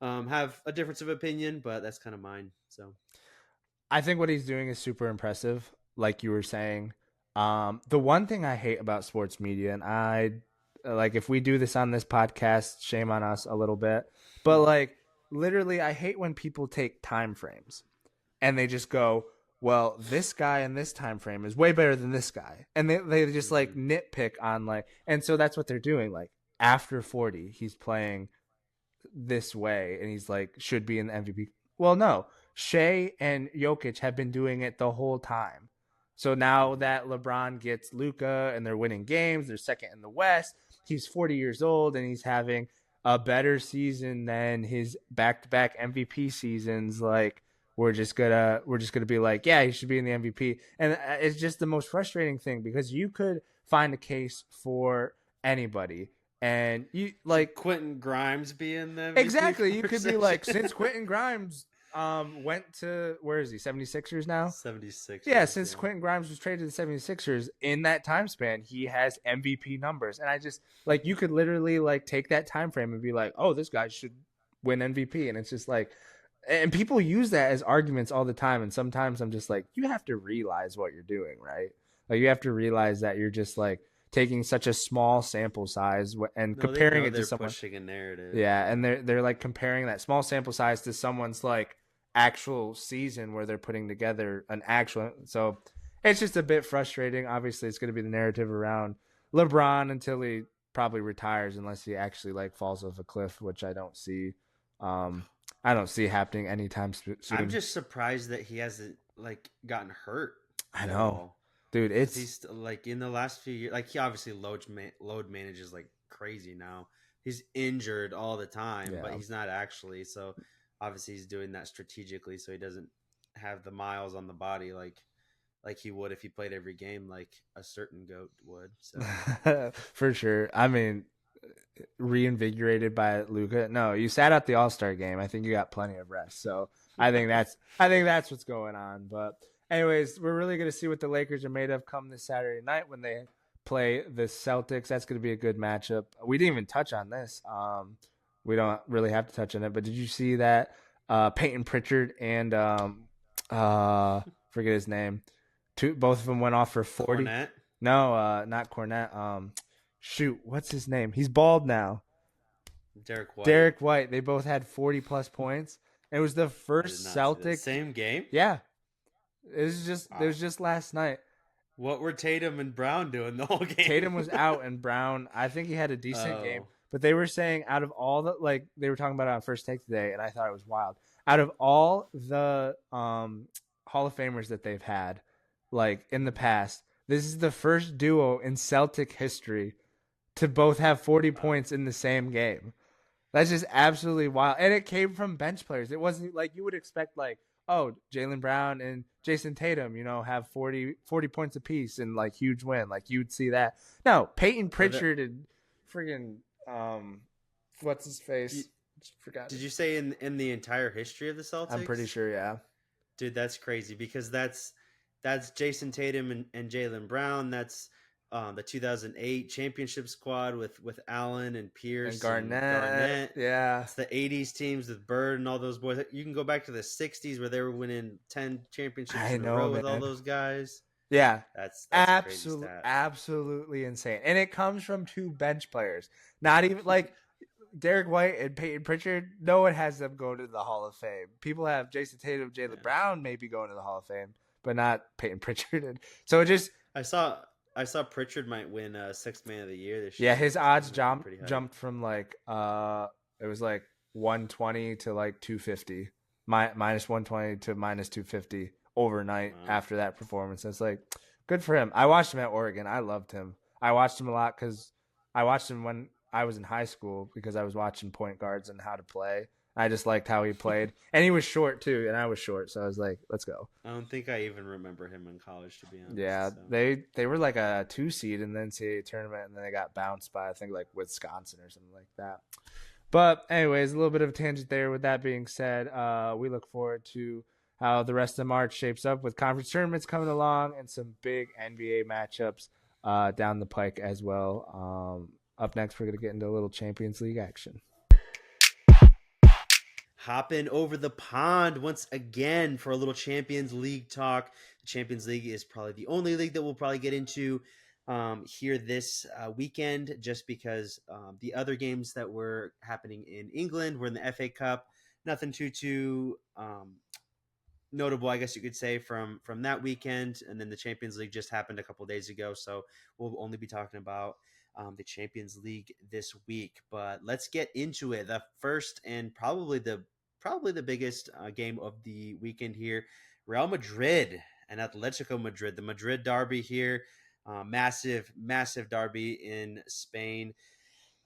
have a difference of opinion, but that's kind of mine. So I think what he's doing is super impressive, like you were saying. The one thing I hate about sports media, and I like if we do this on this podcast, shame on us a little bit, but like literally I hate when people take time frames and they just go, well, this guy in this time frame is way better than this guy. And they just like nitpick on like, and so that's what they're doing. Like after 40, he's playing this way and he's like, should be in the MVP. Well, no, Shea and Jokic have been doing it the whole time. So now that LeBron gets Luka and they're winning games, they're second in the West. He's 40 years old and he's having a better season than his back-to-back MVP seasons. Like we're just gonna be like, yeah, he should be in the MVP. And it's just the most frustrating thing because you could find a case for anybody. And you like Quentin Grimes being the MVP exactly. You could be like, since Quentin Grimes went to, where is he, 76ers now? 76. Yeah, since Quentin Grimes was traded to the 76ers, in that time span, he has MVP numbers. And I just, like, you could literally, like, take that time frame and be like, oh, this guy should win MVP. And it's just like, and people use that as arguments all the time. And sometimes I'm just like, you have to realize what you're doing, right? Like, you have to realize that you're just, like, taking such a small sample size and comparing it to someone. Pushing a narrative. Yeah, and they're like comparing that small sample size to someone's like actual season where they're putting together an actual. So it's just a bit frustrating. Obviously, it's going to be the narrative around LeBron until he probably retires, unless he actually like falls off a cliff, which I don't see. I don't see happening anytime soon. I'm just surprised that he hasn't like gotten hurt. I know. Dude, he's like in the last few years, like he obviously load manages like crazy now. He's injured all the time, but he's not actually. So obviously he's doing that strategically so he doesn't have the miles on the body like he would if he played every game like a certain goat would. So For sure. I mean, reinvigorated by Luka. No, you sat out the All-Star game. I think you got plenty of rest. So I think that's what's going on. But anyways, we're really going to see what the Lakers are made of come this Saturday night when they play the Celtics. That's going to be a good matchup. We didn't even touch on this. We don't really have to touch on it. But did you see that Peyton Pritchard and forget his name? Both of them went off for 40. Cornette? No, not Cornette. Shoot, what's his name? He's bald now. Derek White. Derek White. They both had 40+ points. It was the first Celtic same game. Yeah, it was just last night. What were Tatum and Brown doing the whole game? Tatum was out, and Brown, I think he had a decent game. But they were saying out of all the they were talking about it on First Take today, and I thought it was wild. Out of all the Hall of Famers that they've had, in the past, this is the first duo in Celtic history to both have 40 points in the same game. That's just absolutely wild. And it came from bench players. It wasn't like you would expect Jaylen Brown and Jason Tatum, have 40 points apiece and huge win. You'd see that. No, Peyton Pritchard and friggin' what's his face? Forgot. Did you say in the entire history of the Celtics? I'm pretty sure, yeah. Dude, that's crazy because that's Jason Tatum and Jaylen Brown. That's the 2008 championship squad with Allen and Pierce and Garnett. Yeah, it's the 80s teams with Bird and all those boys. You can go back to the 60s where they were winning 10 championships in a row with all those guys. Yeah, that's absolutely insane. And it comes from two bench players. Not even Derek White and Peyton Pritchard. No one has them go to the Hall of Fame. People have Jason Tatum, Jaylen Brown maybe going to the Hall of Fame, but not Peyton Pritchard. And so it just I saw Pritchard might win Sixth Man of the Year this year. Yeah, his odds jumped from it was 120 to 250, minus 120 to minus 250 overnight after that performance. It's good for him. I watched him at Oregon. I loved him. I watched him a lot because I watched him when I was in high school because I was watching point guards and how to play. I just liked how he played. And he was short, too, and I was short. So I was like, let's go. I don't think I even remember him in college, to be honest. Yeah, so. They were a 2 seed in the NCAA tournament, and then they got bounced by, I think, Wisconsin or something like that. But anyways, a little bit of a tangent there. With that being said, we look forward to how the rest of March shapes up with conference tournaments coming along and some big NBA matchups down the pike as well. Up next, we're going to get into a little Champions League action. Hopping over the pond once again for a little Champions League talk. The Champions League is probably the only league that we'll probably get into here this weekend, just because the other games that were happening in England were in the FA Cup. Nothing too notable, I guess you could say, from that weekend. And then the Champions League just happened a couple days ago, so we'll only be talking about the Champions League this week. But let's get into it. The first and probably the biggest game of the weekend here, Real Madrid and Atletico Madrid, the Madrid derby here. Massive derby in Spain.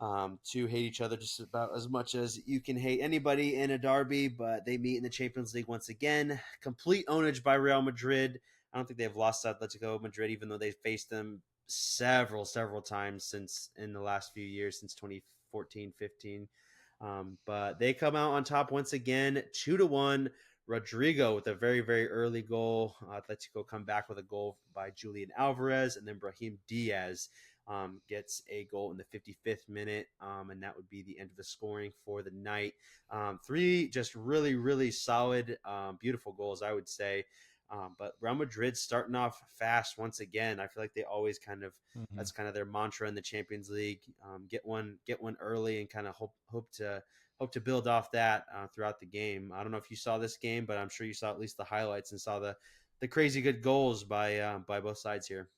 To hate each other just about as much as you can hate anybody in a derby, but they meet in the Champions League once again. Complete ownage by Real Madrid. I don't think they've lost to Atletico Madrid, even though they've faced them several times since in the last few years, since 2014-15. But they come out on top once again, 2-1. Rodrigo with a very, very early goal. Atletico come back with a goal by Julian Alvarez, and then Brahim Diaz gets a goal in the 55th minute, and that would be the end of the scoring for the night. 3 just really, really solid, beautiful goals, I would say. But Real Madrid starting off fast once again. I feel like they always kind of that's kind of their mantra in the Champions League. Get one early and kind of hope to build off that throughout the game. I don't know if you saw this game, but I'm sure you saw at least the highlights and saw the crazy good goals by both sides here.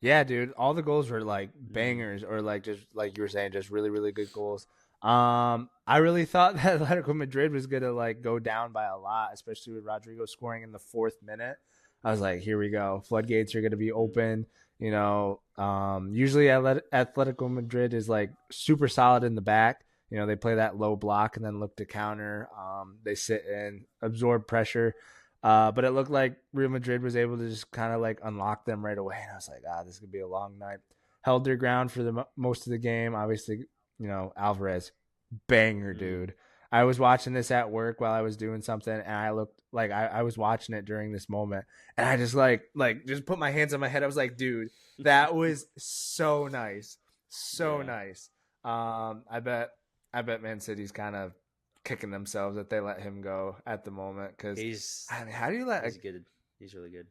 Yeah, dude, all the goals were bangers, or just like you were saying, just really, really good goals. I really thought that Atletico Madrid was gonna go down by a lot, especially with Rodrigo scoring in the 4th minute. I was like, here we go, floodgates are gonna be open. Usually Atletico Madrid is super solid in the back. they play that low block and then look to counter. They sit and absorb pressure. But it looked like Real Madrid was able to just kind of like unlock them right away. And I was like, this could be a long night. Held their ground for the most of the game. Obviously, Alvarez, banger, dude. I was watching this at work while I was doing something, and I looked like I was watching it during this moment, and I just like just put my hands on my head. I was like, dude, that was so nice, so nice. I bet Man City's kind of kicking themselves that they let him go at the moment, because I mean, how do you let? He's good. He's really good.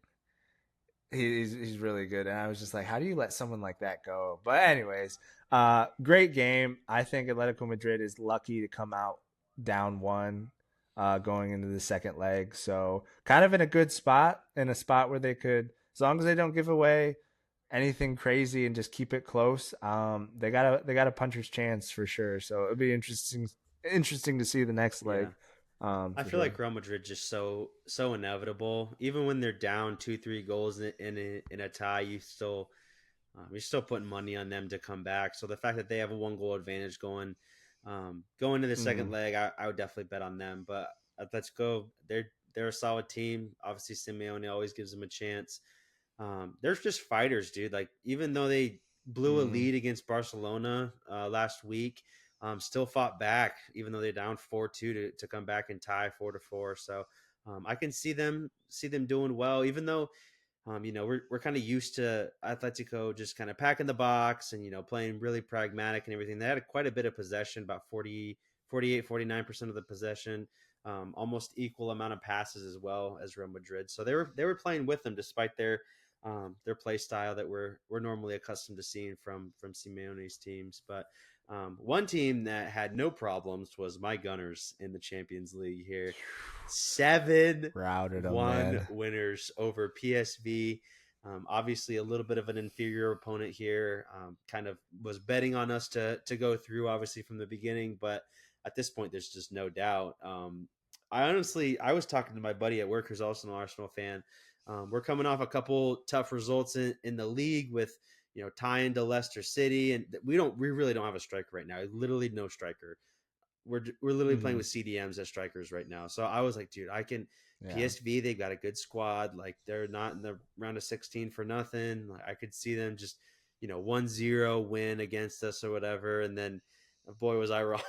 He's really good, and I was just like, how do you let someone like that go? But anyways, great game. I think Atletico Madrid is lucky to come out down one going into the second leg, so kind of in a good spot, in a spot where they could, as long as they don't give away anything crazy and just keep it close, they got a puncher's chance for sure. So it'll be interesting to see the next leg. I feel like Real Madrid just so inevitable. Even when they're down 2-3 goals in a tie, you're still putting money on them to come back. So the fact that they have a 1-goal advantage going to the second leg, I would definitely bet on them. But let's go. They're a solid team. Obviously, Simeone always gives them a chance. They're just fighters, dude. Like, even though they blew a lead against Barcelona last week, still fought back, even though they're down 4-2 to come back and tie 4-4. So I can see them doing well, even though we're kind of used to Atletico just kind of packing the box and playing really pragmatic and everything. They had quite a bit of possession, about 49% of the possession. Almost equal amount of passes as well as Real Madrid. So they were playing with them despite their play style that we're normally accustomed to seeing from Simeone's teams. But one team that had no problems was my Gunners in the Champions League here. 7-1 winners over PSV. Obviously, a little bit of an inferior opponent here. Kind of was betting on us to go through, obviously, from the beginning. But at this point, there's just no doubt. I was talking to my buddy at work who's also an Arsenal fan. We're coming off a couple tough results in the league with tying to Leicester City, and we really don't have a striker right now. Literally no striker. We're literally playing with CDMs as strikers right now. So I was like, dude, PSV, they've got a good squad. Like, they're not in the round of 16 for nothing. Like, I could see them just 1-0 win against us or whatever, and then boy was I wrong.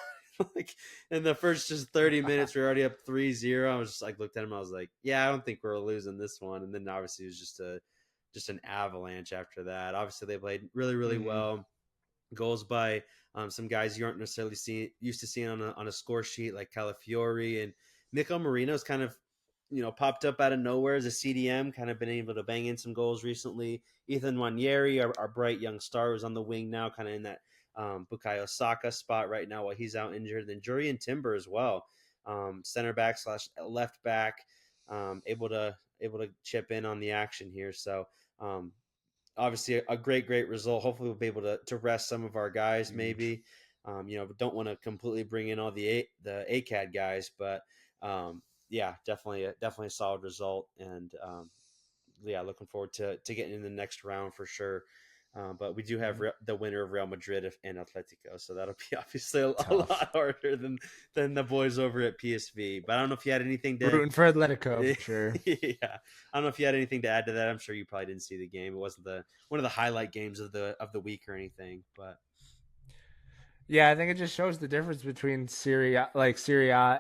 Like, in the first just 30 minutes, we're already up 3-0. I was just like, looked at him. I was like, yeah, I don't think we're losing this one. And then obviously it was just an avalanche after that. Obviously they played really, really well. Goals by some guys you aren't necessarily used to seeing on a score sheet, like Calafiori, and Mikel Merino's kind of popped up out of nowhere as a CDM, kind of been able to bang in some goals recently. Ethan Nwaneri, our bright young star, who's on the wing now, kind of in that Bukayo Saka spot right now while he's out injured. Then Jurriën Timber as well, center back / left back, able to chip in on the action here. So obviously a great result. Hopefully we'll be able to rest some of our guys. Maybe don't want to completely bring in all the ACAD guys, but yeah, definitely a solid result. And yeah, looking forward to getting in the next round for sure. But we do have the winner of Real Madrid and Atletico, so that'll be obviously a lot harder than the boys over at PSV. But I don't know if you had anything to rooting for Atletico, for sure. Yeah, I don't know if you had anything to add to that. I'm sure you probably didn't see the game. It wasn't one of the highlight games of the week or anything. But yeah, I think it just shows the difference between Serie A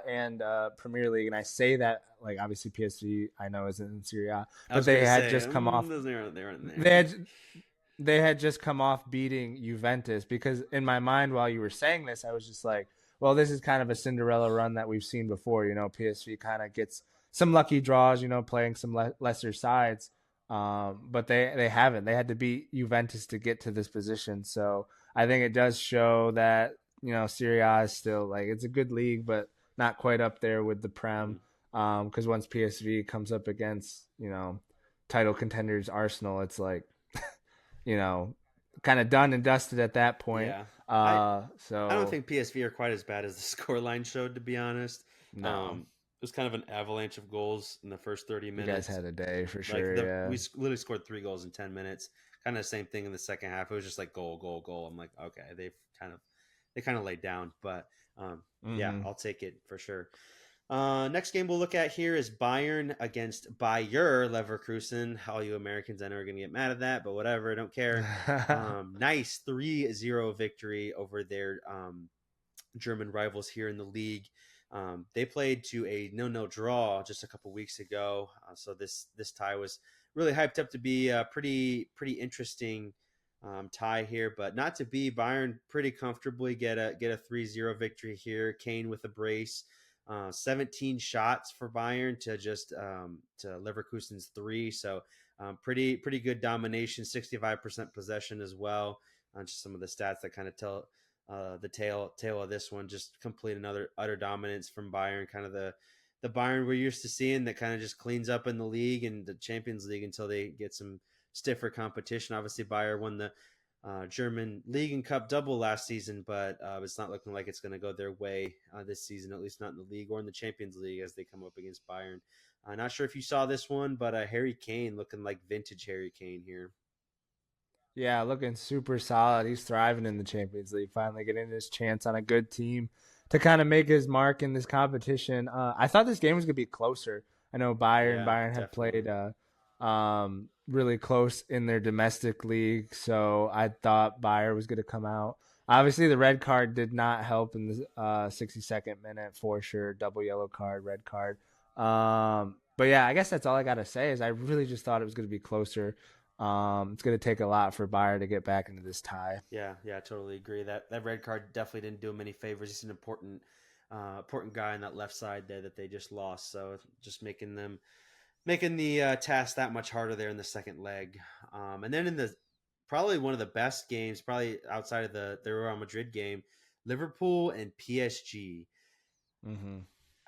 and Premier League. And I say that, like, obviously PSV I know isn't in Serie A, but they had just come off. They had just come off beating Juventus, because in my mind while you were saying this, I was just like, well, this is kind of a Cinderella run that we've seen before. PSV kind of gets some lucky draws, playing some lesser sides. But they haven't. They had to beat Juventus to get to this position. So I think it does show that, Serie A is still, like, it's a good league, but not quite up there with the Prem. Because once PSV comes up against, title contenders Arsenal, it's like, kind of done and dusted at that point. Yeah. So I don't think PSV are quite as bad as the scoreline showed, to be honest. No. It was kind of an avalanche of goals in the first 30 minutes. You guys had a day for sure. We literally scored 3 goals in 10 minutes. Kind of the same thing in the second half. It was just like goal. I'm like, okay, they've kind of kind of laid down. But yeah, Mm-hmm. I'll take it for sure. Next game we'll look at here is Bayern against Bayer Leverkusen. All you Americans I know are going to get mad at that, but whatever, I don't care. Nice 3-0 victory over their German rivals here in the league. They played to a 0-0 draw just a couple weeks ago, so this tie was really hyped up to be a pretty interesting tie here, but not to be. Bayern pretty comfortably get a 3-0 victory here. Kane with a brace. 17 shots for Bayern to Leverkusen's 3. So pretty good domination, 65% possession as well. Just some of the stats that kind of tell the tail of this one. Just complete another utter dominance from Bayern, kind of the Bayern we're used to seeing that kind of just cleans up in the league and the Champions League until they get some stiffer competition. Obviously, Bayern won the German League and Cup double last season, but it's not looking like it's going to go their way this season, at least not in the league or in the Champions League as they come up against Bayern. Not sure if you saw this one, but Harry Kane looking like vintage Harry Kane here. Yeah, looking super solid. He's thriving in the Champions League, finally getting his chance on a good team to kind of make his mark in this competition. I thought this game was going to be closer. I know Yeah, Bayern had definitely. played really close in their domestic league, so I thought Bayern was going to come out. Obviously, the red card did not help in the 62nd minute for sure. Double yellow card, red card. But yeah, I guess that's all I got to say is I really just thought it was going to be closer. It's going to take a lot for Bayer to get back into this tie. Yeah, I totally agree. That red card definitely didn't do him any favors. He's an important guy on that left side there that they just lost. So just making the task that much harder there in the second leg. And then in the probably one of the best games, probably outside of the Real Madrid game, Liverpool and PSG. Mm-hmm.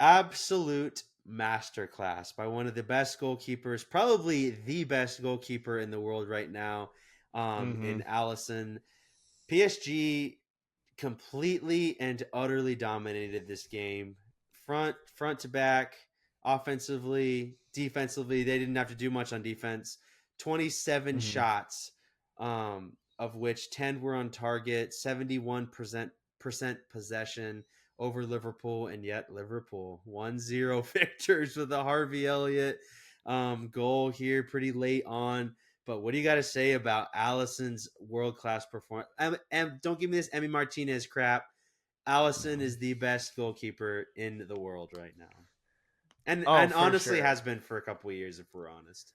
Absolute masterclass by one of the best goalkeepers, probably the best goalkeeper in the world right now, Mm-hmm. in Allison. PSG completely and utterly dominated this game, front to back, offensively, defensively. They didn't have to do much on defense. 27 Mm-hmm. shots, of which 10 were on target, 71% possession over Liverpool, and yet Liverpool 1-0 victors with a Harvey Elliott goal here pretty late on. But what do you got to say about Allison's world class performance? And don't give me this Emmy Martinez crap. Allison is the best goalkeeper in the world right now, and Oh, for honestly sure. has been for a couple of years if we're honest.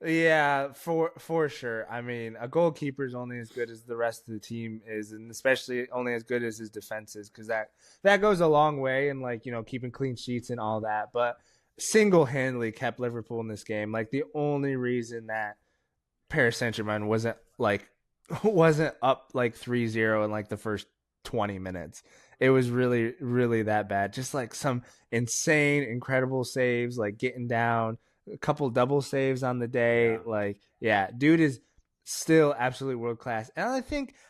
Yeah, for sure. I mean, a goalkeeper is only as good as the rest of the team is, and especially only as good as his defense is, because that goes a long way in like keeping clean sheets and all that. But single handedly kept Liverpool in this game. Like the only reason that Paris Saint Germain wasn't up like 3-0 in like the first 20 minutes. It was really, really that bad. Just like some insane, incredible saves, like getting down, a couple double saves on the day. Yeah, Like, yeah, dude is still absolutely world class. And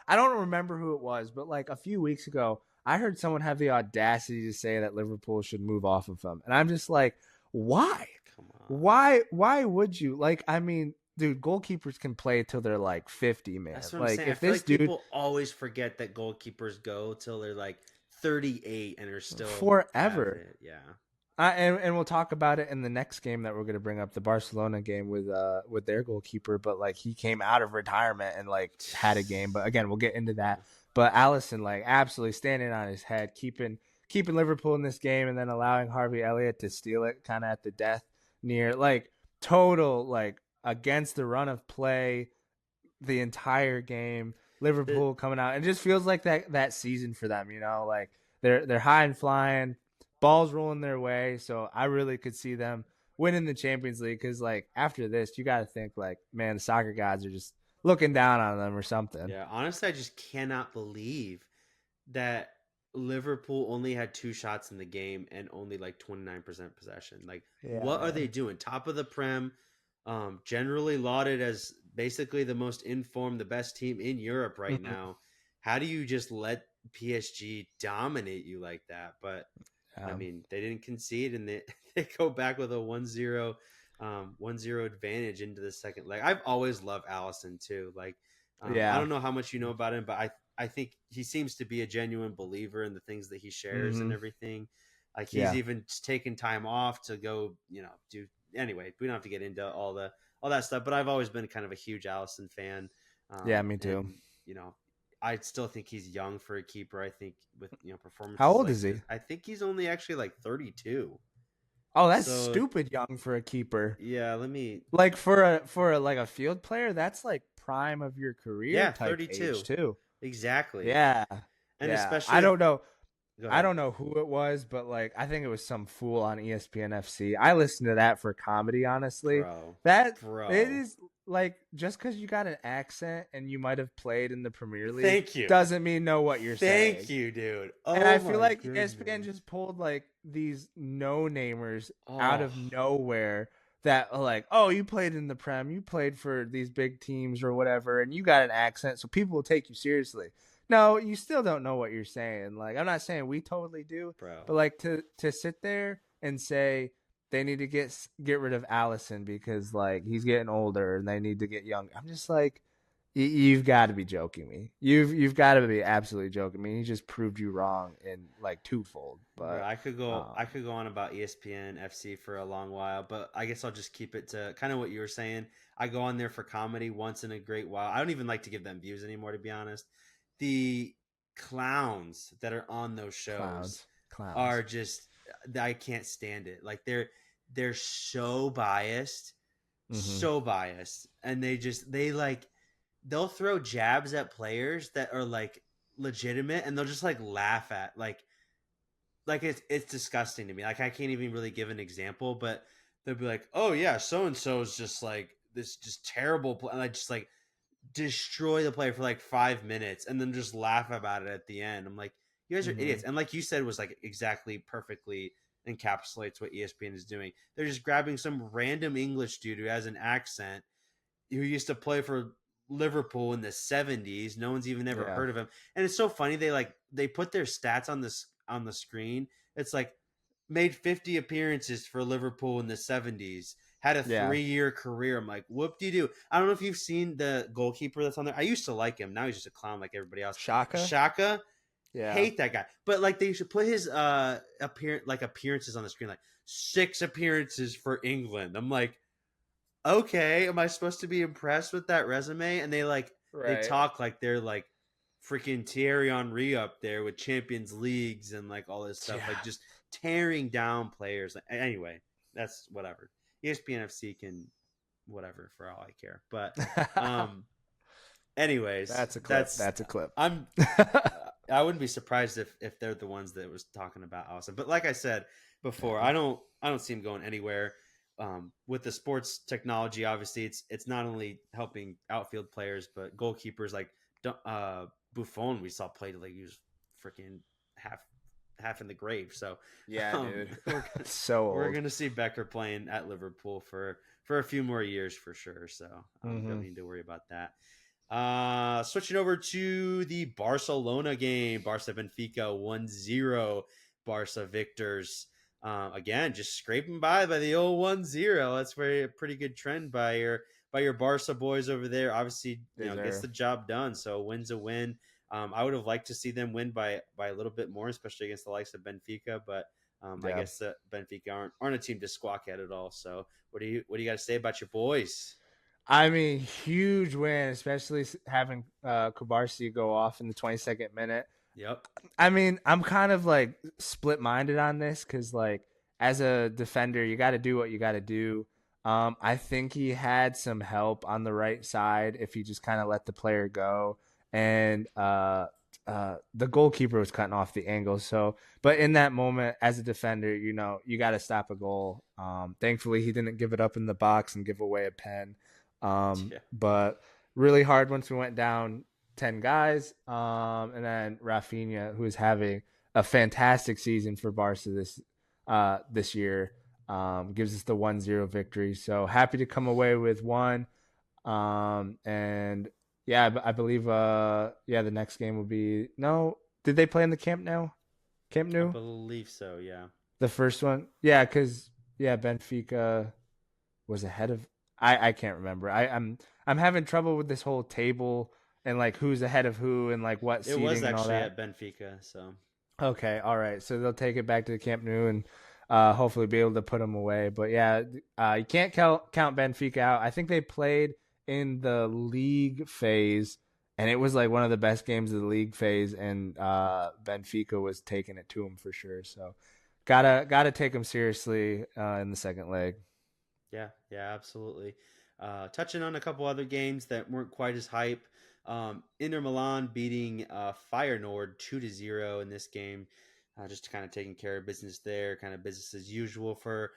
I don't remember who it was, but like a few weeks ago, I heard someone have the audacity to say that Liverpool should move off of him. And I'm just like, why? come on. Why would you? Like, I mean, dude, goalkeepers can play till they're like 50, man. That's what I'm Like, saying. I if feel this like dude people always forget that goalkeepers go till they're like 38 and are still have forever. it. Yeah, And we'll talk about it in the next game that we're going to bring up, the Barcelona game with their goalkeeper. But like he came out of retirement and like had a game. But again, we'll get into that. But Allison like absolutely standing on his head, keeping Liverpool in this game, and then allowing Harvey Elliott to steal it kind of at the death near like total like against the run of play the entire game. the Liverpool coming out, and it just feels like that season for them. Like they're high and flying, balls rolling their way. So I really could see them winning the Champions League because like after this, you got to think like, man, the soccer gods are just looking down on them or something. Yeah, honestly, I just cannot believe that Liverpool only had 2 shots in the game and only like 29% possession. Like, Yeah, what are they man. doing? Top of the Prem, generally lauded as basically the most informed, the best team in Europe right Mm-hmm. now. How do you just let PSG dominate you like that? But I Yeah. mean, they didn't concede and they, they go back with a 1-0, 1-0 advantage into the second leg. I've always loved Allison too. Like, I Yeah. don't know how much you know about him, but I think he seems to be a genuine believer in the things that he shares and Mm-hmm. everything. Like he's Yeah. even taken time off to go, do. Anyway, we don't have to get into all that stuff. But I've always been kind of a huge Allison fan, Yeah, me too. and I still think he's young for a keeper. I think with How performances old like is this, he? I think he's only actually like 32. Oh, that's So stupid young for a keeper. yeah, let me. Like for like a field player, that's like prime of your career Yeah, type age 32 too. exactly, Yeah. and Yeah. especially if. Go I ahead. don't know who it was, but like I think it was some fool on ESPN FC. I listened to that for comedy, honestly. Bro, That it bro. is like just because you got an accent and you might have played in the Premier League Thank you. doesn't mean know what you're Thank saying. you, dude. And I Oh feel my like ESPN goodness. just pulled like these no-namers out Oh, of nowhere that are like, oh, you played in the Prem, you played for these big teams or whatever, and you got an accent, so people will take you seriously. No, you still don't know what you're saying. Like, I'm not saying we totally do, bro. but like to sit there and say they need to get rid of Allison because like he's getting older and they need to get younger. I'm just like, you've got to be joking me. You've got to be absolutely joking me. He just proved you wrong in like twofold. Bro, But I could go on about ESPN FC for a long while, but I guess I'll just keep it to kind of what you were saying. I go on there for comedy once in a great while. I don't even like to give them views anymore, to be honest. The clowns that are on those shows clowns. are just I can't stand it. Like they're Mm-hmm. so biased, and they like they'll throw jabs at players that are like legitimate, and they'll just like laugh at like it's disgusting to me. Like I can't even really give an example, but they'll be like, "Oh yeah, so and so is just like this just terrible," and I just like destroy the player for like 5 minutes, and then just laugh about it at the end. I'm like, you guys are Mm-hmm. idiots. And like you said, was like exactly perfectly encapsulates what ESPN is doing. They're just grabbing some random English dude who has an accent who used to play for Liverpool in the 70s. No one's even ever Yeah. heard of him. And it's so funny they put their stats on the screen. It's like made 50 appearances for Liverpool in the 70s. Had a Yeah. 3-year career. I'm like, whoop de doo. I don't know if you've seen the goalkeeper that's on there. I used to like him. Now he's just a clown like everybody else. Shaka. Shaka, Yeah. hate that guy. But like they should put his appearances on the screen, like 6 appearances for England. I'm like, okay, am I supposed to be impressed with that resume? And they Right. talk like they're like freaking Thierry Henry up there with Champions Leagues and like all this stuff, like Yeah. just tearing down players. Anyway, that's whatever. ESPN FC can whatever for all I care. But um anyways, That's a clip. That's a clip. I'm I wouldn't be surprised if they're the ones that was talking about Allison. But like I said before, Yeah. I don't see him going anywhere. With the sports technology, obviously, it's not only helping outfield players, but goalkeepers like Buffon we saw played like he was freaking half half in the grave. So Yeah, dude. we're So we're old. gonna see Becker playing at Liverpool for a few more years for sure. So we don't Mm-hmm. need to worry about that. Switching over to the Barcelona game, Barca Benfica 1-0. Barca victors. Again, just scraping by the old 1-0. That's very a pretty good trend by your Barca boys over there. Obviously, gets Deserve. the job done. So win's a win. I would have liked to see them win by a little bit more, especially against the likes of Benfica. But I Yeah. guess that Benfica aren't a team to squawk at at all. So what do you got to say about your boys? I mean, huge win, especially having Kubarsi go off in the 22nd minute. Yep. I mean, I'm kind of like split minded on this because, like, as a defender, you got to do what you got to do. I think he had some help on the right side if he just kind of let the player go. And the goalkeeper was cutting off the angle. So, but in that moment, as a defender, you got to stop a goal. Thankfully, he didn't give it up in the box and give away a pen. Yeah. But really hard once we went down 10 guys. And then Rafinha, who is having a fantastic season for Barca this year, gives us the 1-0 victory. So happy to come away with one. And yeah, I believe the next game will be no. Did they play in the Camp Nou? Camp I Nou? believe so. Yeah. The first one? Yeah, because Benfica was ahead of I can't remember. I'm having trouble with this whole table and like who's ahead of who and like what It was seeding and all actually that? at Benfica, so Okay, all right. So they'll take it back to the Camp Nou and hopefully be able to put them away. But yeah, you can't count Benfica out. I think they played in the league phase, and it was like one of the best games of the league phase, and Benfica was taking it to them for sure. So gotta take them seriously in the second leg. yeah, yeah, absolutely. Touching on a couple other games that weren't quite as hype. Inter Milan beating Feyenoord 2-0 in this game. Just kind of taking care of business there, kind of business as usual for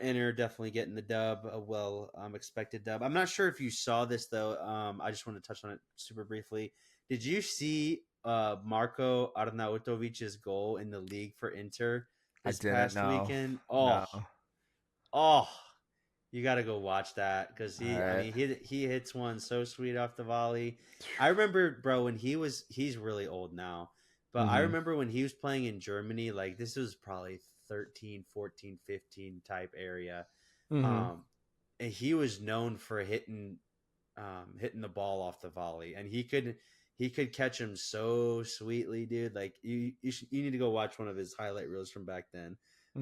Inter. Definitely getting the dub, a well expected dub. I'm not sure if you saw this though. I just want to touch on it super briefly. Did you see Marco Arnautovic's goal in the league for Inter I this didn't past know. weekend? No. Oh, you got to go watch that because All right. he hits one so sweet off the volley. I remember, bro, when he's really old now, but I Mm-hmm. remember when he was playing in Germany, like this was probably 13, 14, 15 type area. Mm-hmm. Um, and he was known for hitting the ball off the volley, and he could catch him so sweetly, dude. Like you need to go watch one of his highlight reels from back then.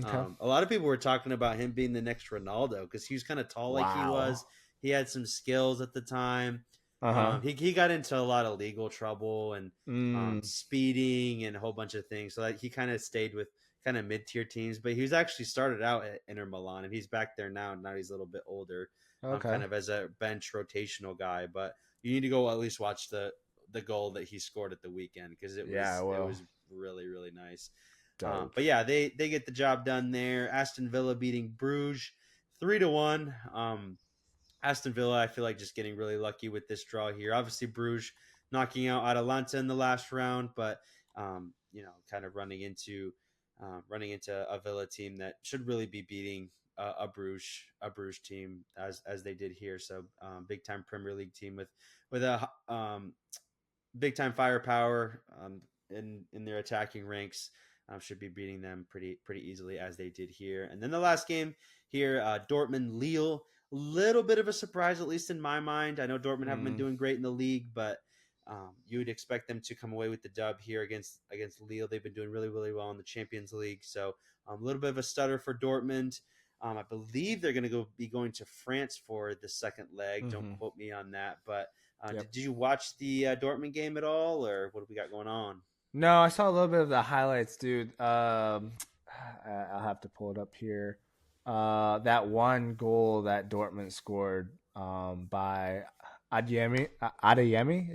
Okay. A lot of people were talking about him being the next Ronaldo because he was kind of tall like he Wow. was. He had some skills at the time. Uh-huh. He got into a lot of legal trouble and Mm. speeding and a whole bunch of things. So like he kind of stayed with kind of mid tier teams, but he was actually started out at Inter Milan and he's back there now. Now he's a little bit older, Okay. kind of as a bench rotational guy. But you need to go at least watch the goal that he scored at the weekend because it Yeah, was it well, was really really nice. dope. But yeah, they get the job done there. Aston Villa beating Bruges 3-1. Aston Villa, I feel like just getting really lucky with this draw here. Obviously, Bruges knocking out Atalanta in the last round, but kind of running into a Villa team that should really be beating a Bruges team as they did here. So big time Premier League team with a big time firepower in their attacking ranks. Should be beating them pretty easily as they did here. And then the last game here, Dortmund Lille. Little bit of a surprise, at least in my mind. I know Dortmund haven't been Mm. doing great in the league, but you would expect them to come away with the dub here against Lille. They've been doing really really well in the Champions League, so a little bit of a stutter for Dortmund. I believe they're going to be going to France for the second leg. Don't Mm-hmm. quote me on that, but Yep. did you watch the Dortmund game at all, or what do we got going on? No, I saw a little bit of the highlights, dude. I'll have to pull it up here. That one goal that Dortmund scored by Adeyemi.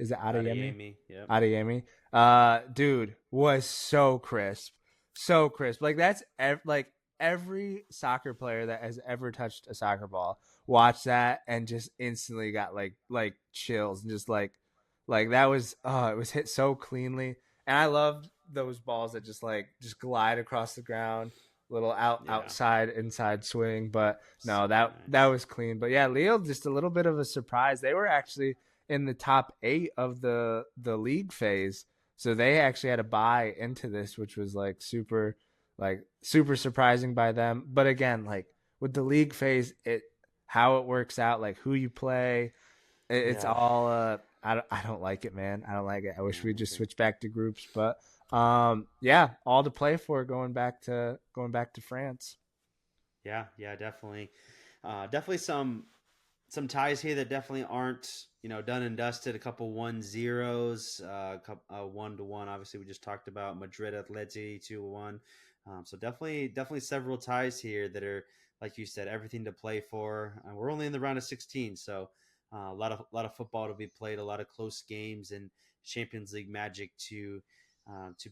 Is it Adeyemi? Adeyemi, yep. Adeyemi. Dude, was so crisp. So crisp. Like that's like every soccer player that has ever touched a soccer ball watched that and just instantly got like chills and just like that was it was hit so cleanly. And I love those balls that just glide across the ground, little Yeah, outside inside swing. But no, so that nice. was clean. But yeah, Lille just a little bit of a surprise. They were actually in the top 8 of the league phase, so they actually had to buy into this, which was super surprising by them. But again, like with the league phase, it how it works out, like who you play, it's Yeah, all I don't like it, man. I don't like it. I wish yeah, we I just agree. switch back to groups, but yeah, all to play for going back to France. Yeah, yeah, definitely. Definitely some ties here that definitely aren't done and dusted. A couple 1-0s, couple 1-1. Obviously, we just talked about Madrid Atleti 2-1. So definitely several ties here that are like you said, everything to play for. We're only in the round of 16, so a lot of football to be played, a lot of close games and Champions League magic to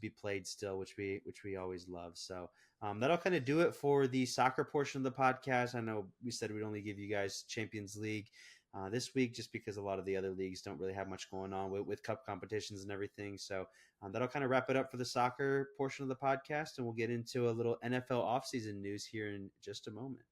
be played still, which we always love. So that'll kind of do it for the soccer portion of the podcast. I know we said we'd only give you guys Champions League this week just because a lot of the other leagues don't really have much going on with cup competitions and everything. So that'll kind of wrap it up for the soccer portion of the podcast, and we'll get into a little NFL offseason news here in just a moment.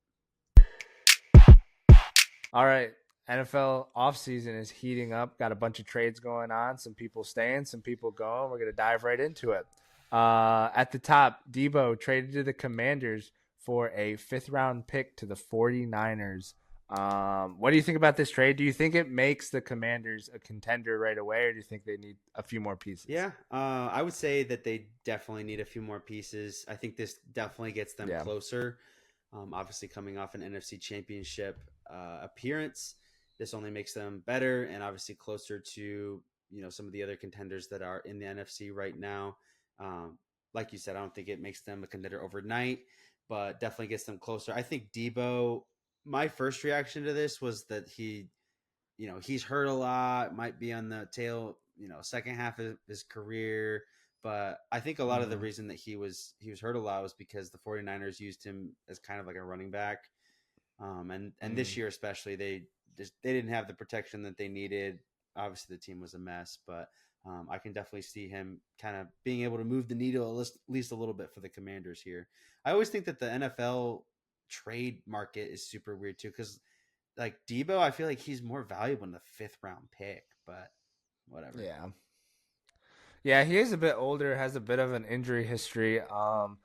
All right, NFL offseason is heating up. Got a bunch of trades going on. Some people staying, some people going. We're gonna dive right into it. At the top, Debo traded to the Commanders for a 5th round pick to the 49ers. What do you think about this trade? Do you think it makes the Commanders a contender right away, or do you think they need a few more pieces? Yeah, I would say that they definitely need a few more pieces. I think this definitely gets them Yeah. closer. Obviously, coming off an NFC Championship appearance, this only makes them better and obviously closer to some of the other contenders that are in the NFC right now. Like you said, I don't think it makes them a contender overnight, but definitely gets them closer. I think Debo. My first reaction to this was that he's hurt a lot, might be on the tail, second half of his career. But I think a lot of the Mm-hmm. reason that he was hurt a lot was because the 49ers used him as kind of like a running back. And Mm-hmm. this year especially, they didn't have the protection that they needed. Obviously, the team was a mess, but I can definitely see him kind of being able to move the needle at least a little bit for the Commanders here. I always think that the NFL trade market is super weird too, because like Debo, I feel like he's more valuable in the fifth round pick, but whatever. Yeah. Yeah, he is a bit older, has a bit of an injury history. It'll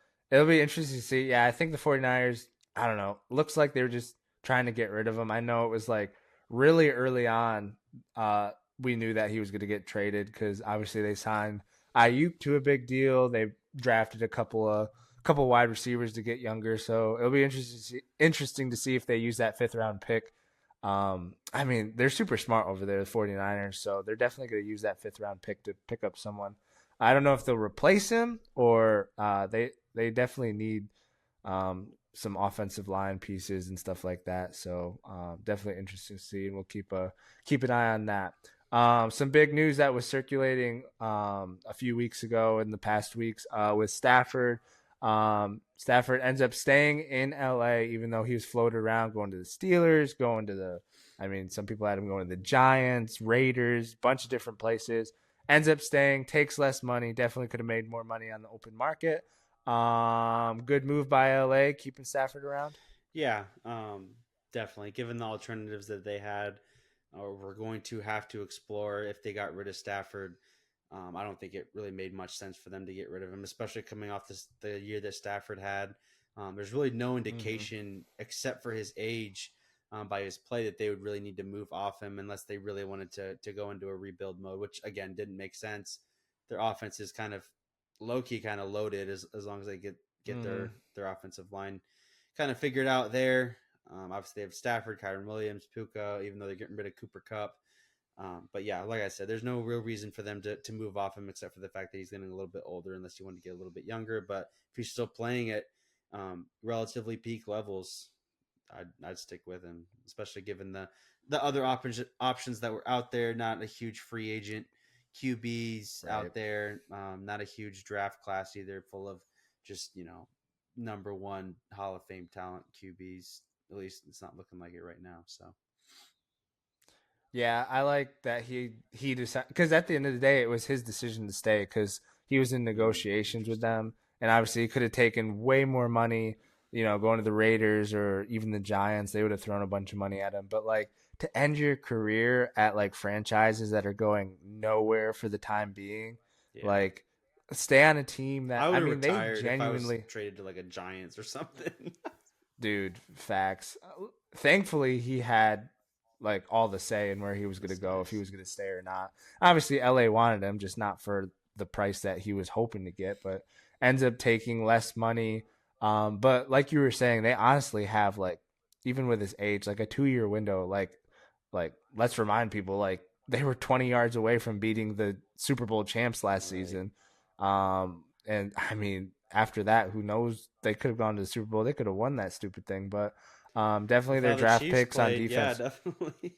be interesting to see. Yeah, I think the 49ers, I don't know, looks like they were just trying to get rid of him. I know it was like really early on, we knew that he was going to get traded because obviously they signed Ayuk to a big deal. They drafted a couple wide receivers to get younger. So it'll be interesting to see if they use that fifth round pick. I mean, they're super smart over there, the 49ers, so they're definitely going to use that fifth round pick to pick up someone. I don't know if they'll replace him or they definitely need some offensive line pieces and stuff like that. So definitely interesting to see, and we'll keep an eye on that. Some big news that was circulating a few weeks ago in the past weeks with Stafford. Stafford ends up staying in LA, even though he was floated around going to the Steelers, going to I mean, some people had him going to the Giants, Raiders, bunch of different places. Ends up staying, takes less money, definitely could have made more money on the open market. Good move by LA, keeping Stafford around. Yeah, definitely. Given the alternatives that they had, or we're going to have to explore if they got rid of Stafford, I don't think it really made much sense for them to get rid of him, especially coming off the year that Stafford had. There's really no Mm-hmm. indication, except for his age, by his play, that they would really need to move off him unless they really wanted to go into a rebuild mode, which again didn't make sense. Their offense is kind of low key, kind of loaded as long as they get Mm-hmm. their offensive line kind of figured out there. Obviously, they have Stafford, Kyron Williams, Puka, even though they're getting rid of Cooper Cup. But yeah, like I said, there's no real reason for them to move off him except for the fact that he's getting a little bit older, unless you want to get a little bit younger. But if he's still playing at relatively peak levels, I'd stick with him, especially given the other options that were out there. Not a huge free agent QBs Right. out there. Not a huge draft class either, full of just number one Hall of Fame talent QBs. At least it's not looking like it right now. So Yeah, I like that he decided because at the end of the day, it was his decision to stay because he was in negotiations with interesting. them, and obviously he could have taken way more money, going to the Raiders or even the Giants. They would have thrown a bunch of money at him, but like to end your career at like franchises that are going nowhere for the time being, Yeah, like stay on a team that I would I have mean they retired if I was genuinely. traded to like a Giants or something. Dude, facts. Thankfully, he had like all the say in where he was going to That's go, if he nice. was going to stay or not. Obviously, LA wanted him, just not for the price that he was hoping to get, but ends up taking less money. But like you were saying, they honestly have like, even with his age, like a 2 year window. Like let's remind people, like they were 20 yards away from beating the Super Bowl champs last Right. season. And I mean, after that, who knows? They could have gone to the Super Bowl. They could have won that stupid thing. But definitely With their how the draft Chiefs picks on played, yeah, defense. definitely.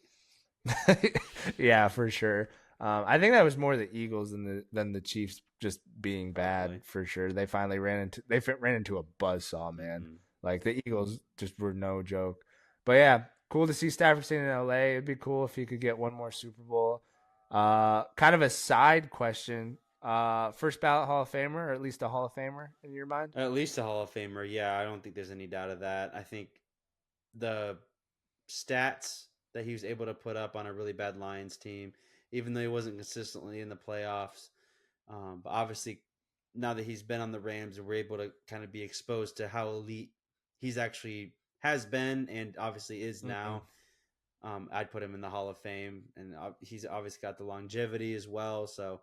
Yeah, for sure. I think that was more the Eagles than the Chiefs just being bad Probably. for sure. They ran into a buzzsaw, man. Mm-hmm. Like the Eagles just were no joke. But yeah, cool to see Stafford staying in LA. It'd be cool if he could get one more Super Bowl. Kind of a side question. First ballot Hall of Famer, or at least a Hall of Famer in your mind? At least a Hall of Famer. Yeah, I don't think there's any doubt of that. I think the stats that he was able to put up on a really bad Lions team, even though he wasn't consistently in the playoffs. But obviously, now that he's been on the Rams and we're able to kind of be exposed to how elite he's actually has been and obviously is Mm-hmm. now. I'd put him in the Hall of Fame, and he's obviously got the longevity as well. So,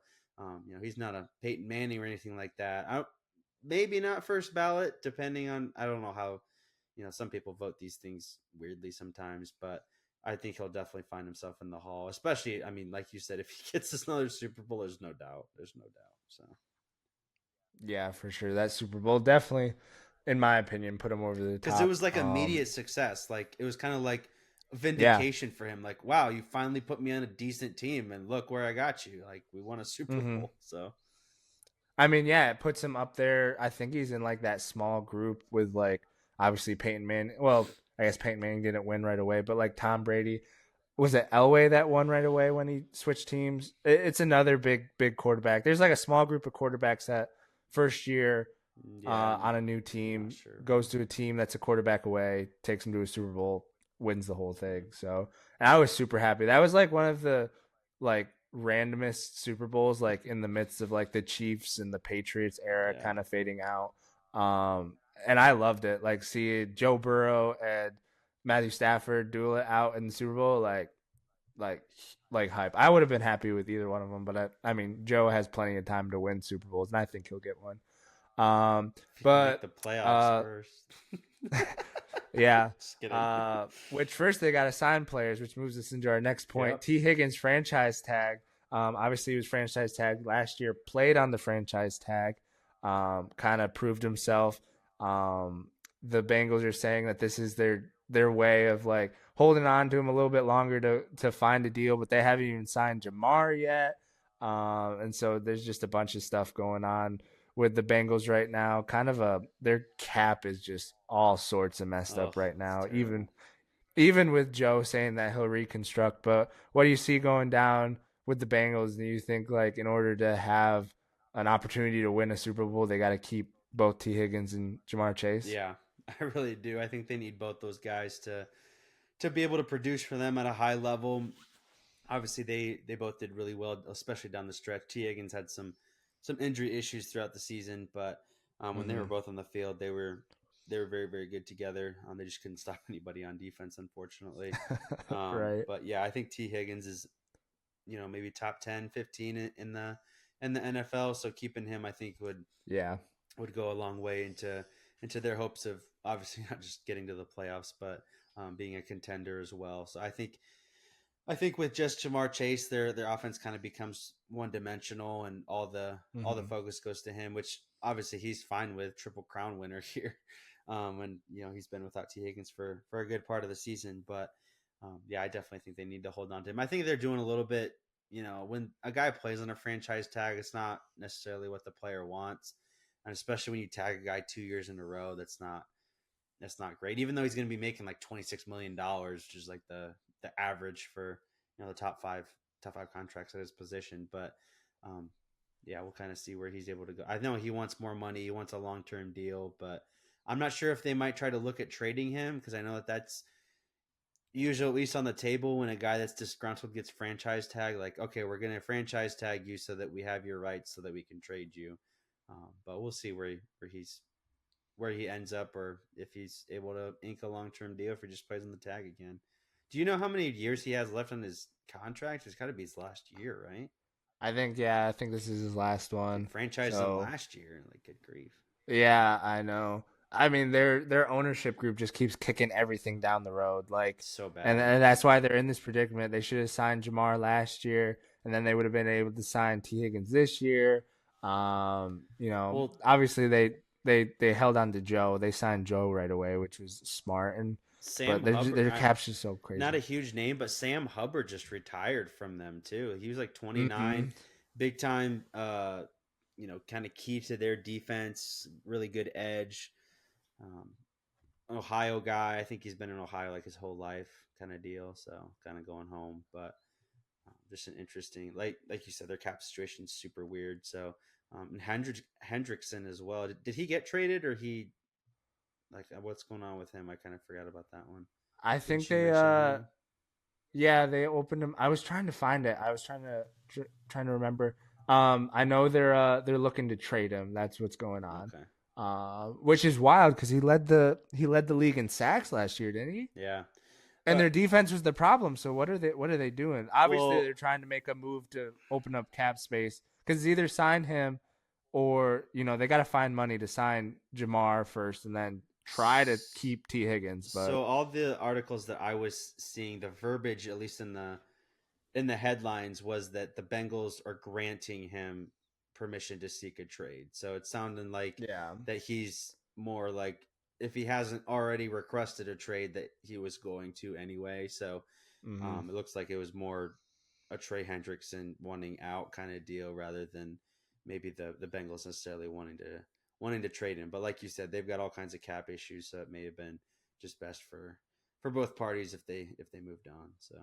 he's not a Peyton Manning or anything like that. Maybe not first ballot, depending on, I don't know how, some people vote these things weirdly sometimes, but I think he'll definitely find himself in the Hall. Especially, I mean, like you said, if he gets us another Super Bowl, there's no doubt. There's no doubt. So. Yeah, for sure. That Super Bowl definitely, in my opinion, put him over the Because it top. was like immediate success. Like it was kind of like Yeah. vindication for him. Like, wow, you finally put me on a decent team, and look where I got you. Like we won a Super Mm-hmm. Bowl. So I mean, yeah, it puts him up there. I think he's in like that small group with like obviously Peyton Manning. Well, I guess Peyton Manning didn't win right away, but like Tom Brady, was it Elway that won right away when he switched teams? It's another big quarterback. There's like a small group of quarterbacks that first year yeah, on a new I'm not team sure. goes to a team that's a quarterback away, takes him to a Super Bowl, wins the whole thing. So, and I was super happy. That was like one of the like randomest Super Bowls, like in the midst of like the Chiefs and the Patriots era Yeah, kind of fading out. And I loved it. Like seeing Joe Burrow and Matthew Stafford duel it out in the Super Bowl, like like hype. I would have been happy with either one of them, but I mean, Joe has plenty of time to win Super Bowls, and I think he'll get one. Um, if you can make but the playoffs uh, first. yeah. Just kidding. Which first they got to sign players, which moves us into our next point. Yep. T. Higgins franchise tag. Obviously, he was franchise tagged last year. Played on the franchise tag. Kind of proved himself. The Bengals are saying that this is their way of like holding on to him a little bit longer to find a deal, but they haven't even signed Jamar yet. And so there's just a bunch of stuff going on with the Bengals right now. Kind of their cap is just all sorts of messed Oh, up right it's now. terrible. Even with Joe saying that he'll reconstruct, but what do you see going down with the Bengals? Do you think like in order to have an opportunity to win a Super Bowl, they got to keep both T. Higgins and Jamar Chase? Yeah, I really do. I think they need both those guys to be able to produce for them at a high level. Obviously, they both did really well, especially down the stretch. T. Higgins had some injury issues throughout the season, but when they were Mm-hmm. both on the field, they were very very good together. They just couldn't stop anybody on defense, unfortunately. Right. But yeah, I think T. Higgins is maybe top 10, 15 in the NFL. So keeping him, I think Yeah. would go a long way into their hopes of obviously not just getting to the playoffs, but being a contender as well. So I think with just Jamar Chase, their offense kind of becomes one dimensional, and all the Mm-hmm. focus goes to him, which obviously he's fine with. Triple Crown winner here, and he's been without T Higgins for a good part of the season. But yeah, I definitely think they need to hold on to him. I think they're doing a little bit. When a guy plays on a franchise tag, it's not necessarily what the player wants, and especially when you tag a guy 2 years in a row, that's not great. Even though he's going to be making like $26 million, which is like the average for the top five contracts at his position. But um, yeah, we'll kind of see where he's able to go. I know he wants more money. He wants a long term deal, but I'm not sure if they might try to look at trading him because I know that's usually at least on the table when a guy that's disgruntled gets franchise tag. Like, okay, we're going to franchise tag you so that we have your rights so that we can trade you. But we'll see where he ends up, or if he's able to ink a long term deal, if he just plays on the tag again. Do you know how many years he has left on his contract? It's got to be his last year, right? I think this is his last They one. franchised him So last year. Like, good grief. yeah, I know. I mean, their ownership group just keeps kicking everything down the road. Like, So and bad. and that's why they're in this predicament. They should have signed Jamar last year, and then they would have been able to sign T Higgins this year. Well, Obviously they held on to Joe. They signed Joe right away, which was smart. But Sam Hubbard, their cap's just so not a crazy. huge name, but Sam Hubbard just retired from them too. He was like Mm-hmm. 29, big time. Kind of key to their defense. Really good edge. Um, Ohio guy. I think he's been in Ohio like his whole life, kind of deal. So kind of going home, but just an interesting, like you said, their cap situation is super weird. So and Hendrickson as well. Did he get traded or he like what's going on with him? I kind of forgot about that one. I think Didn't you they mention him? yeah, they opened them. I was trying to find it. I was trying to remember. I know they're looking to trade him. That's what's going on. Okay. Which is wild because he led the league in sacks last year, didn't he? Yeah. And their But defense was the problem. So what are they doing? Obviously, well, they're trying to make a move to open up cap space because either sign him or they got to find money to sign Jamar first and then try to keep T Higgins. But so all the articles that I was seeing, the verbiage, at least in the headlines, was that the Bengals are granting him permission to seek a trade. So it's sounding like yeah, that he's more like, if he hasn't already requested a trade, that he was going to anyway. So mm-hmm. it looks like it was more a Trey Hendrickson wanting out kind of deal rather than maybe the Bengals necessarily wanting to trade him. But like you said, they've got all kinds of cap issues, so it may have been just best for both parties if they moved on. So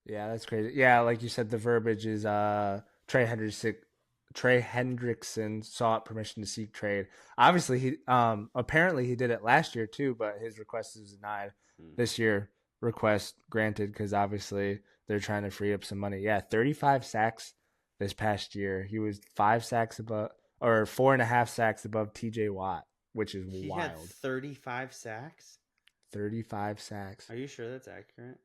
Yeah, that's crazy. Yeah, like you said, the verbiage is Trey Hendrickson sought permission to seek trade. Obviously, he apparently he did it last year too, but his request is denied. hmm. This year, request granted because obviously they're trying to free up some money. Yeah, 35 sacks this past year. He was 5 sacks above or 4.5 sacks above T.J. Watt, which is He had wild. 35 sacks. 35 sacks. Are you sure that's accurate?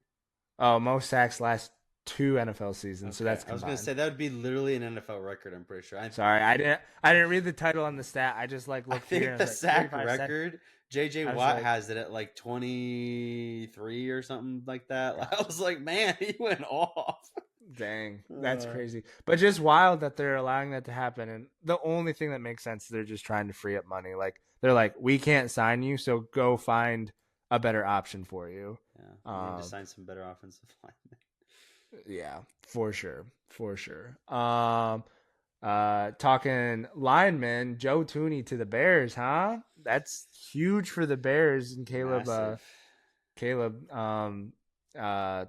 Oh, most sacks last 2 NFL seasons, so Okay, that's I was gonna combined. say that would be literally an NFL record. I'm pretty sure. Sorry, I didn't read the title on the stat. I just I looked here think and I the was like sack 35 sacks. record, JJ I was Watt like, has it at like 23 or something like that. I gotcha. was like, man, he went off. Dang, that's Uh, crazy. But just wild that they're allowing that to happen. And the only thing that makes sense is they're just trying to free up money. Like they're like, we can't sign you, so go find a better option for you. yeah, we need to Um, sign some better offensive linemen. yeah, for sure, for sure. Talking linemen, Joe Tooney to the Bears, huh? That's huge for the Bears and Caleb. Massive. Caleb. Uh,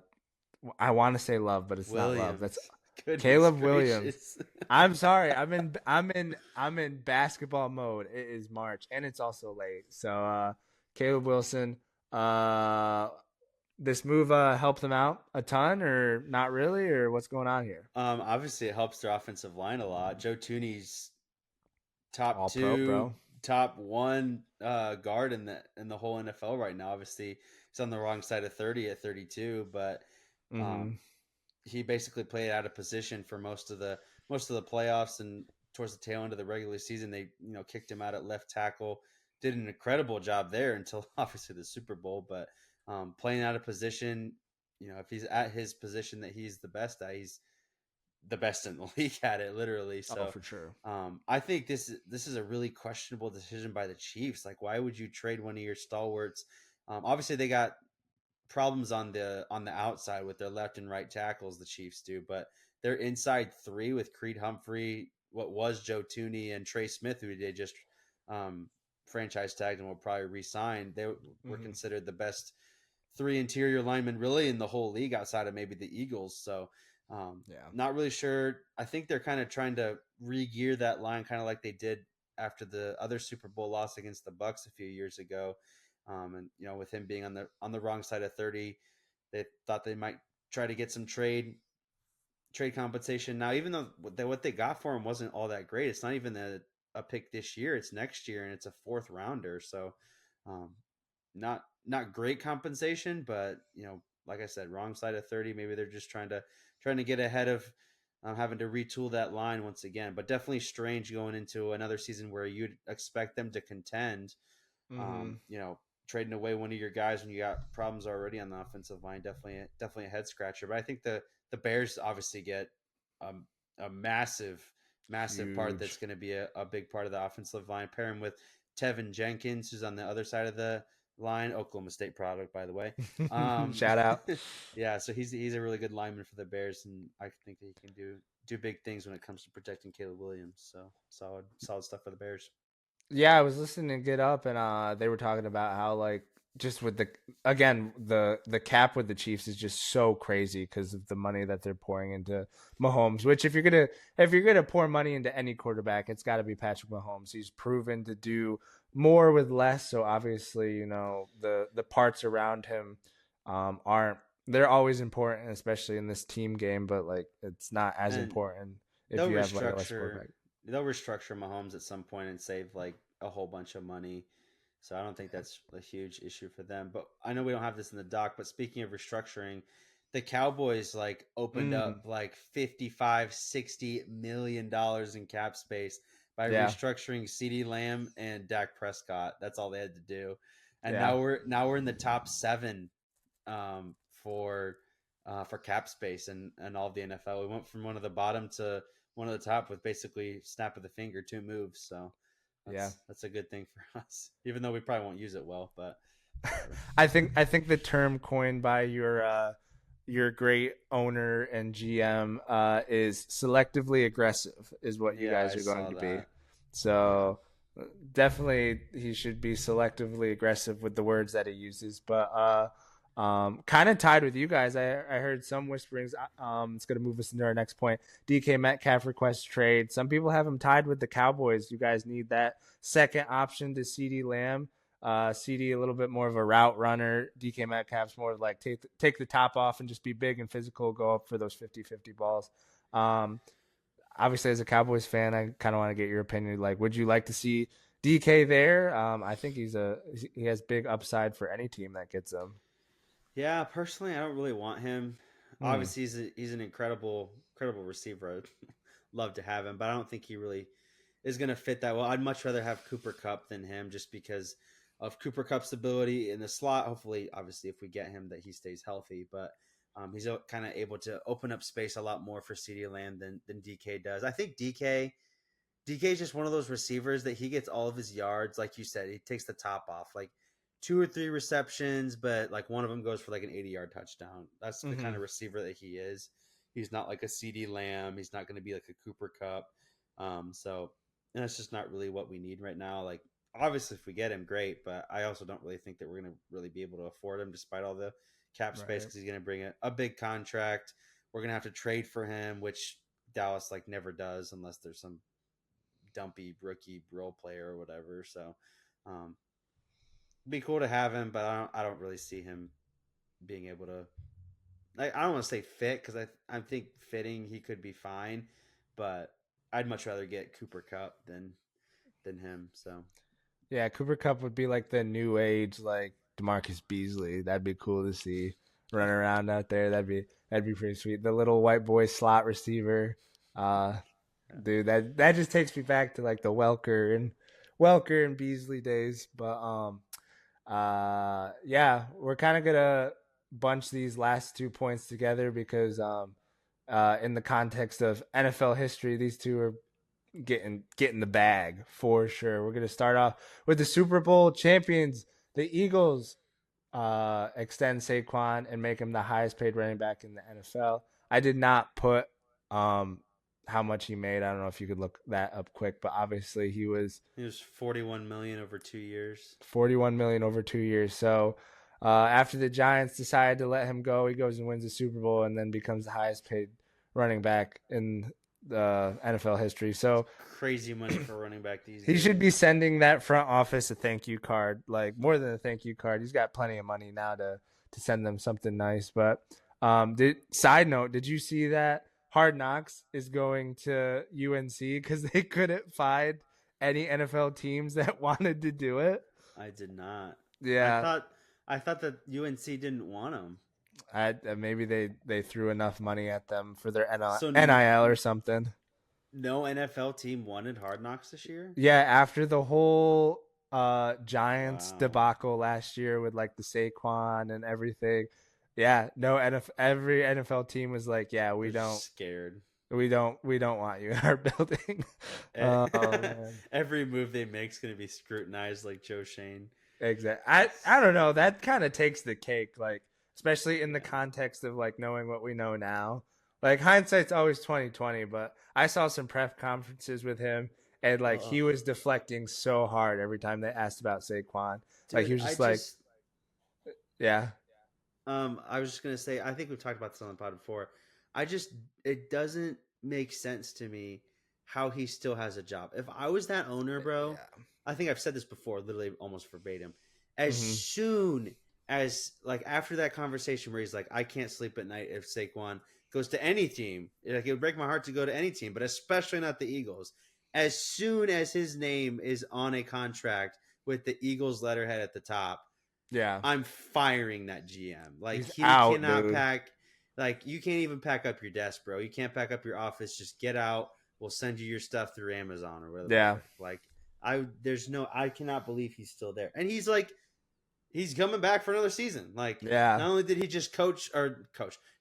I want to say Love, but it's not Love. That's Williams. Goodness Caleb Williams. gracious. I'm sorry. I'm in basketball mode. It is March and it's also late. So Caleb Wilson. This move helped them out a ton, or not really, or what's going on here? Obviously, it helps their offensive line a lot. Joe Tooney's top All pro, two, bro. top one guard in the whole NFL right now. Obviously, he's on the wrong side of 30 at 32, but Mm-hmm. um, he basically played out of position for most of the playoffs and towards the tail end of the regular season. They kicked him out at left tackle. Did an incredible job there until obviously the Super Bowl, but playing out of position. If he's at his position that he's the best at, he's the best in the league at it, literally. Oh, So for sure. I think this is a really questionable decision by the Chiefs. Like, why would you trade one of your stalwarts? Obviously, they got problems on the outside with their left and right tackles. The Chiefs do, but their inside three with Creed Humphrey, what was Joe Tooney, and Trey Smith, who they just um, franchise tagged and will probably re-sign. They were Mm-hmm. considered the best three interior linemen really in the whole league outside of maybe the Eagles. So Yeah. not really sure. I think they're kind of trying to re-gear that line, kind of like they did after the other Super Bowl loss against the Bucks a few years ago. And with him being on the wrong side of 30, they thought they might try to get some trade compensation. Now, even though what they got for him wasn't all that great, it's not even a pick this year. It's next year, and it's a fourth rounder. So, um, not great compensation, but like I said, wrong side of 30. Maybe they're just trying to get ahead of having to retool that line once again. But definitely strange going into another season where you'd expect them to contend. Mm-hmm. Um, you know, trading away one of your guys when you got problems already on the offensive line, definitely a head scratcher. But I think the Bears obviously get um, a massive part that's Huge. going to be a big part of the offensive line. Pair him with Tevin Jenkins, who's on the other side of the line, Oklahoma State product, by the way. Um, Shout out. yeah, so he's a really good lineman for the Bears, and I think that he can do big things when it comes to protecting Caleb Williams. So solid stuff for the Bears. Yeah, I was listening to Get Up, and they were talking about how like just with the cap with the Chiefs is just so crazy because of the money that they're pouring into Mahomes. Which if you're gonna pour money into any quarterback, it's got to be Patrick Mahomes. He's proven to do more with less. So obviously, the parts around him aren't. They're always important, especially in this team game. But like, it's not as And important if they'll you have like a less restructure quarterback. they'll restructure Mahomes at some point and save like a whole bunch of money. So I don't think that's a huge issue for them. But I know we don't have this in the doc, but speaking of restructuring, the Cowboys like opened up like 55, 60 million dollars in cap space by Yeah. restructuring CeeDee Lamb and Dak Prescott. That's all they had to do. And Yeah. now we're in the top 7 for cap space and all of the NFL. We went from one of the bottom to one of the top with basically snap of the finger, 2 moves. So Yeah. that's a good thing for us, even though we probably won't use it well. But whatever. I think the term coined by your great owner and GM is selectively aggressive is what you Yeah, guys I are going saw to be. that. Yeah, So definitely he should be selectively aggressive with the words that he uses. But kind of tied with you guys. I heard some whisperings. It's going to move us into our next point. DK Metcalf requests trade. Some people have him tied with the Cowboys. You guys need that second option to CeeDee Lamb. CD a little bit more of a route runner. DK Metcalf's more like take the top off and just be big and physical, go up for those 50-50 balls. Um, Obviously, as a Cowboys fan, I kind of want to get your opinion. Like, would you like to see DK there? I think he has big upside for any team that gets him. yeah. Personally, I don't really want him. Hmm. Obviously, he's an incredible receiver. I'd love to have him, but I don't think he really is going to fit that well. I'd much rather have Cooper Cup than him, just because of Cooper Cup's ability in the slot. Hopefully, obviously, if we get him, that he stays healthy. But he's kind of able to open up space a lot more for CeeDee Lamb than DK does. I think DK is just one of those receivers that he gets all of his yards. Like you said, he takes the top off. Like 2 or 3 receptions, but like one of them goes for like an 80-yard touchdown. That's the kind Hmm. of receiver that he is. He's not like a CeeDee Lamb. He's not going to be like a Cooper Cup. So and that's just not really what we need right now. Like obviously, if we get him, great. But I also don't really think that we're going to really be able to afford him, despite all the cap space, Right. because he's going to bring a big contract. We're going to have to trade for him, which Dallas like never does unless there's some dumpy rookie role player or whatever. So, um, it'd be cool to have him, but I don't really see him being able to. I don't want to say fit because I think fitting he could be fine, but I'd much rather get Cooper Cup than him. So Yeah, Cooper Cup would be like the new age, like DeMarcus Beasley. That'd be cool to see run around out there. That'd be pretty sweet. The little white boy slot receiver. Uh, yeah. Dude, that just takes me back to like the Welker and Beasley days. But yeah, we're kind of gonna bunch these last 2 points together because in the context of NFL history, these two are getting the bag for sure. We're gonna start off with the Super Bowl champions, the Eagles. Extend Saquon and make him the highest paid running back in the NFL. I did not put um how much he made. I don't know if you could look that up quick, but obviously he was He was 41 million over 2 years. 41 million over 2 years. So after the Giants decided to let him go, he goes and wins the Super Bowl and then becomes the highest paid running back in the NFL history. So Crazy money for a running back these he should days. be sending that front office a thank you card, like more than a thank you card. He's got plenty of money now to send them something nice. But side note, did you see that Hard Knocks is going to UNC because they couldn't find any NFL teams that wanted to do it? I did not. I Yeah, thought I thought that UNC didn't want him. maybe they threw enough money at them for their So NIL or something. no NFL team wanted Hard Knocks this year. Yeah, after the whole Giants Wow, debacle last year with like the Saquon and everything. Yeah, no NFL, every NFL team was like, yeah, we they're don't just scared. we don't want you in our building. Oh man. Every move they make is going to be scrutinized, like Joe Shane. Exactly. I don't know. That kind of takes the cake, like especially in the Yeah. context of like knowing what we know now. Like hindsight's always 2020, but I saw some press conferences with him, and like Oh, he was deflecting so hard every time they asked about Saquon. Like he dude, was just like, yeah, I was just gonna say, I think we've talked about this on the pod before. I just, it doesn't make sense to me how he still has a job. If I was that owner, bro, yeah. I think I've said this before, literally almost verbatim. As Hmm. soon as, like, after that conversation where he's like, I can't sleep at night if Saquon goes to any team, like, it would break my heart to go to any team, but especially not the Eagles. As soon as his name is on a contract with the Eagles letterhead at the top, Yeah. I'm firing that GM. Like, He's he out, cannot dude. pack. Like, you can't even pack up your desk, bro. You can't pack up your office. Just get out. We'll send you your stuff through Amazon or whatever. Yeah. Like, I cannot believe he's still there. And he's coming back for another season. Like, Yeah. not only did he just coach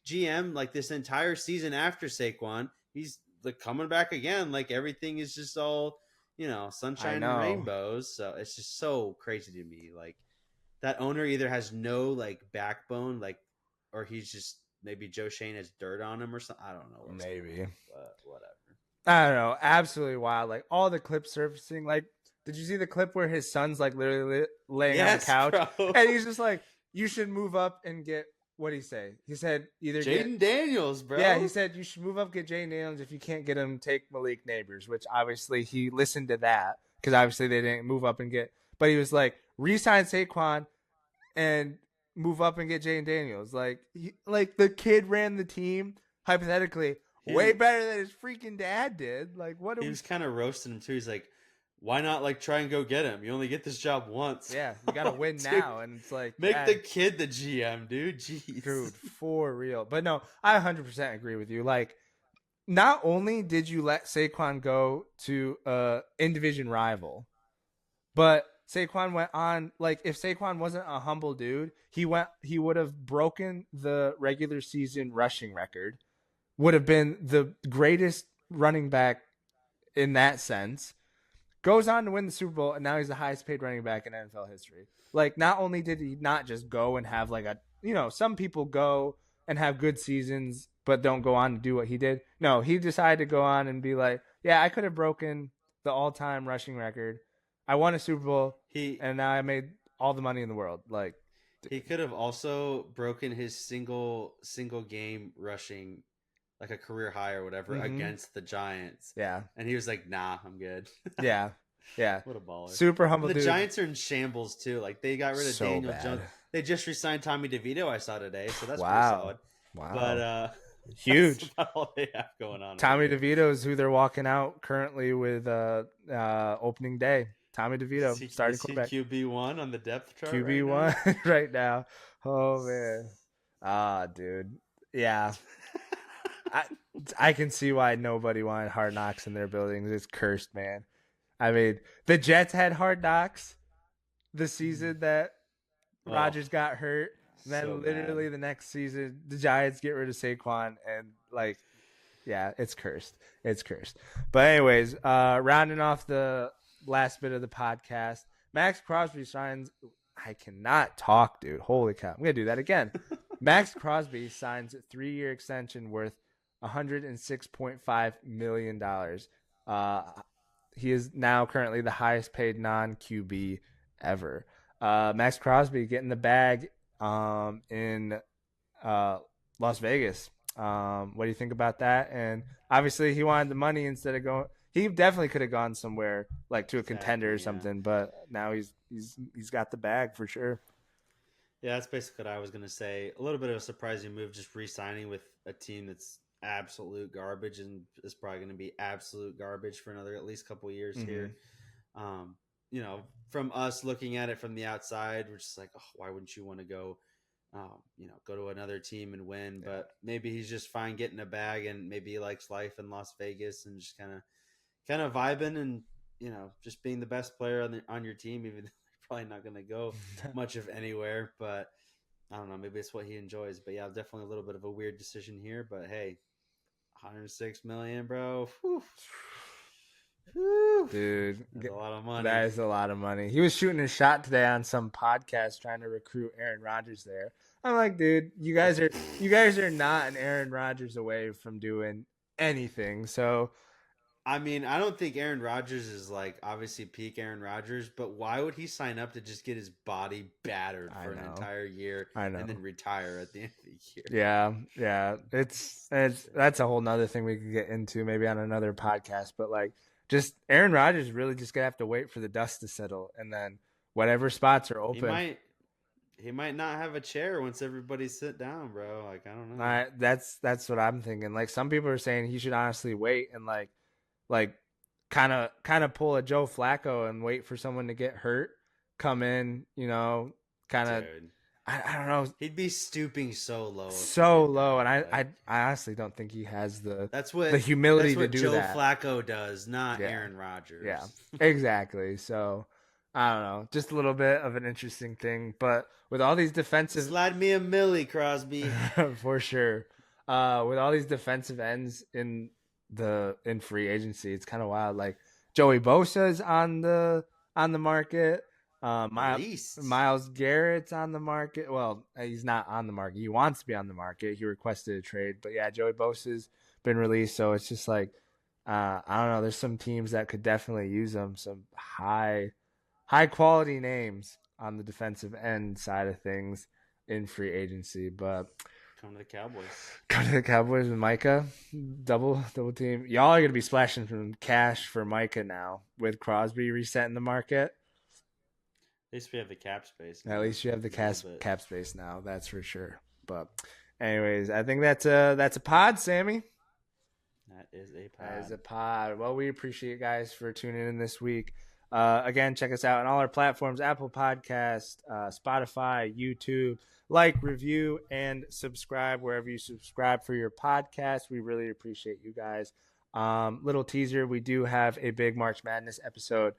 GM like this entire season after Saquon, he's like coming back again. Like, everything is just all, sunshine and rainbows. So it's just so crazy to me. Like, that owner either has no like backbone, like, or he's just maybe Joe Shane has dirt on him or something. I don't know. Maybe. But whatever. I don't know. Absolutely wild. Like, all the clips surfacing. Like, did you see the clip where his son's like literally laying on the couch, bro. and he's just like, "You should move up and get." What did he say? He said either Jaden Daniels, bro. Yeah, he said you should move up, get Jaden Daniels. If you can't get him, take Malik Neighbors. Which obviously he listened to that because obviously they didn't move up and get. But he was like, re-sign Saquon and move up and get Jaden Daniels. Like the kid ran the team hypothetically way better than his freaking dad did. Like, what? He was kind of roasting him too. He's like, why not like try and go get him? You only get this job once. Yeah, you gotta win now, and it's like make the kid the GM, dude. Jeez, dude, for real. But no, I 100% agree with you. Like, not only did you let Saquon go to a in-division rival, but Saquon went on. Like, if Saquon wasn't a humble dude, he would have broken the regular season rushing record. Would have been the greatest running back in that sense. Goes on to win the Super Bowl, and now he's the highest paid running back in NFL history. Like, not only did he not just go and have like some people go and have good seasons, but don't go on to do what he did. No, he decided to go on and be like, yeah, I could have broken the all-time rushing record. I won a Super Bowl, and now I made all the money in the world. Like, he could have also broken his single game rushing, like a career high or whatever, against the Giants. Yeah. And he was like, nah, I'm good. Yeah. What a baller. Super humble dude. The Giants are in shambles too. Like, they got rid of Daniel Jones. They just re-signed Tommy DeVito, I saw today, so that's pretty solid. Wow. But huge. That's about all they have going on. Tommy DeVito is who they're walking out currently with opening day. Tommy DeVito, starting quarterback. QB1 on the depth chart. QB1 right now. Oh man. Dude. Yeah. I can see why nobody wanted Hard Knocks in their buildings. It's cursed, man. I mean, the Jets had Hard Knocks the season that Rodgers got hurt. And then literally the next season, the Giants get rid of Saquon. And, like, yeah, it's cursed. It's cursed. But anyways, rounding off the last bit of the podcast, Max Crosby signs – I cannot talk, dude. Holy cow. I'm going to do that again. Max Crosby signs a 3-year extension worth $106.5 million. He is now currently the highest paid non-QB ever. Max Crosby getting the bag in Las Vegas. What do you think about that? And obviously he wanted the money instead of going. He definitely could have gone somewhere like to a contender or something, but now he's got the bag for sure. Yeah, that's basically what I was going to say. A little bit of a surprising move, just re-signing with a team that's absolute garbage and is probably going to be absolute garbage for another at least couple of years here. From us looking at it from the outside, we're just like, oh, why wouldn't you want to go, go to another team and win? Yeah. But maybe he's just fine getting a bag, and maybe he likes life in Las Vegas and just kind of vibing and just being the best player on your team, even though you're probably not going to go much of anywhere. But I don't know, maybe it's what he enjoys. But yeah, definitely a little bit of a weird decision here. But hey, $106 million, bro. Whew. Dude, that's a lot of money. That is a lot of money. He was shooting a shot today on some podcast trying to recruit Aaron Rodgers there. I'm like, dude, you guys are not an Aaron Rodgers away from doing anything. So, I mean, I don't think Aaron Rodgers is like obviously peak Aaron Rodgers, but why would he sign up to just get his body battered for an entire year and then retire at the end of the year? Yeah. It's that's a whole nother thing we could get into maybe on another podcast. But like, just Aaron Rodgers really just gonna have to wait for the dust to settle, and then whatever spots are open. He might not have a chair once everybody sit down, bro. Like, I don't know. That's what I'm thinking. Like, some people are saying he should honestly wait and like kind of pull a Joe Flacco and wait for someone to get hurt come in, kind of. I don't know. He'd be stooping so low. So low, and I honestly don't think he has the humility to do Joe that. Flacco does, not Aaron Rodgers. Yeah, exactly. So I don't know, just a little bit of an interesting thing, but with all these defensive, slide me a Millie, Crosby, for sure. With all these defensive ends in free agency, it's kind of wild. Like Joey Bosa's on the market. Myles Garrett's on the market. Well, he's not on the market. He wants to be on the market. He requested a trade, but yeah, Joey Bosa's been released. So it's just like, I don't know. There's some teams that could definitely use them. Some high quality names on the defensive end side of things in free agency. But come to the Cowboys. Come to the Cowboys with Micah. Double team. Y'all are gonna be splashing some cash for Micah now with Crosby resetting the market. At least we have the cap space. At least you have the cap space now. That's for sure. But, anyways, I think that's a pod, Sammy. That is a pod. That is a pod. Well, we appreciate you guys for tuning in this week. Again, check us out on all our platforms: Apple Podcast, Spotify, YouTube. Like, review, and subscribe wherever you subscribe for your podcast. We really appreciate you guys. Little teaser: we do have a big March Madness episode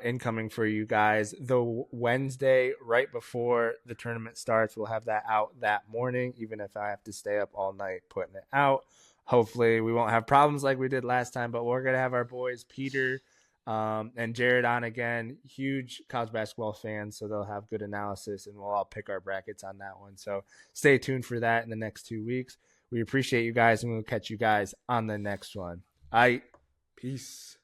incoming for you guys the Wednesday right before the tournament starts. We'll have that out that morning, even if I have to stay up all night putting it out. Hopefully we won't have problems like we did last time, but we're gonna have our boys Peter and Jared on again. Huge college basketball fans, so they'll have good analysis, and we'll all pick our brackets on that one. So stay tuned for that in the next 2 weeks. We appreciate you guys, and we'll catch you guys on the next one. All right, peace.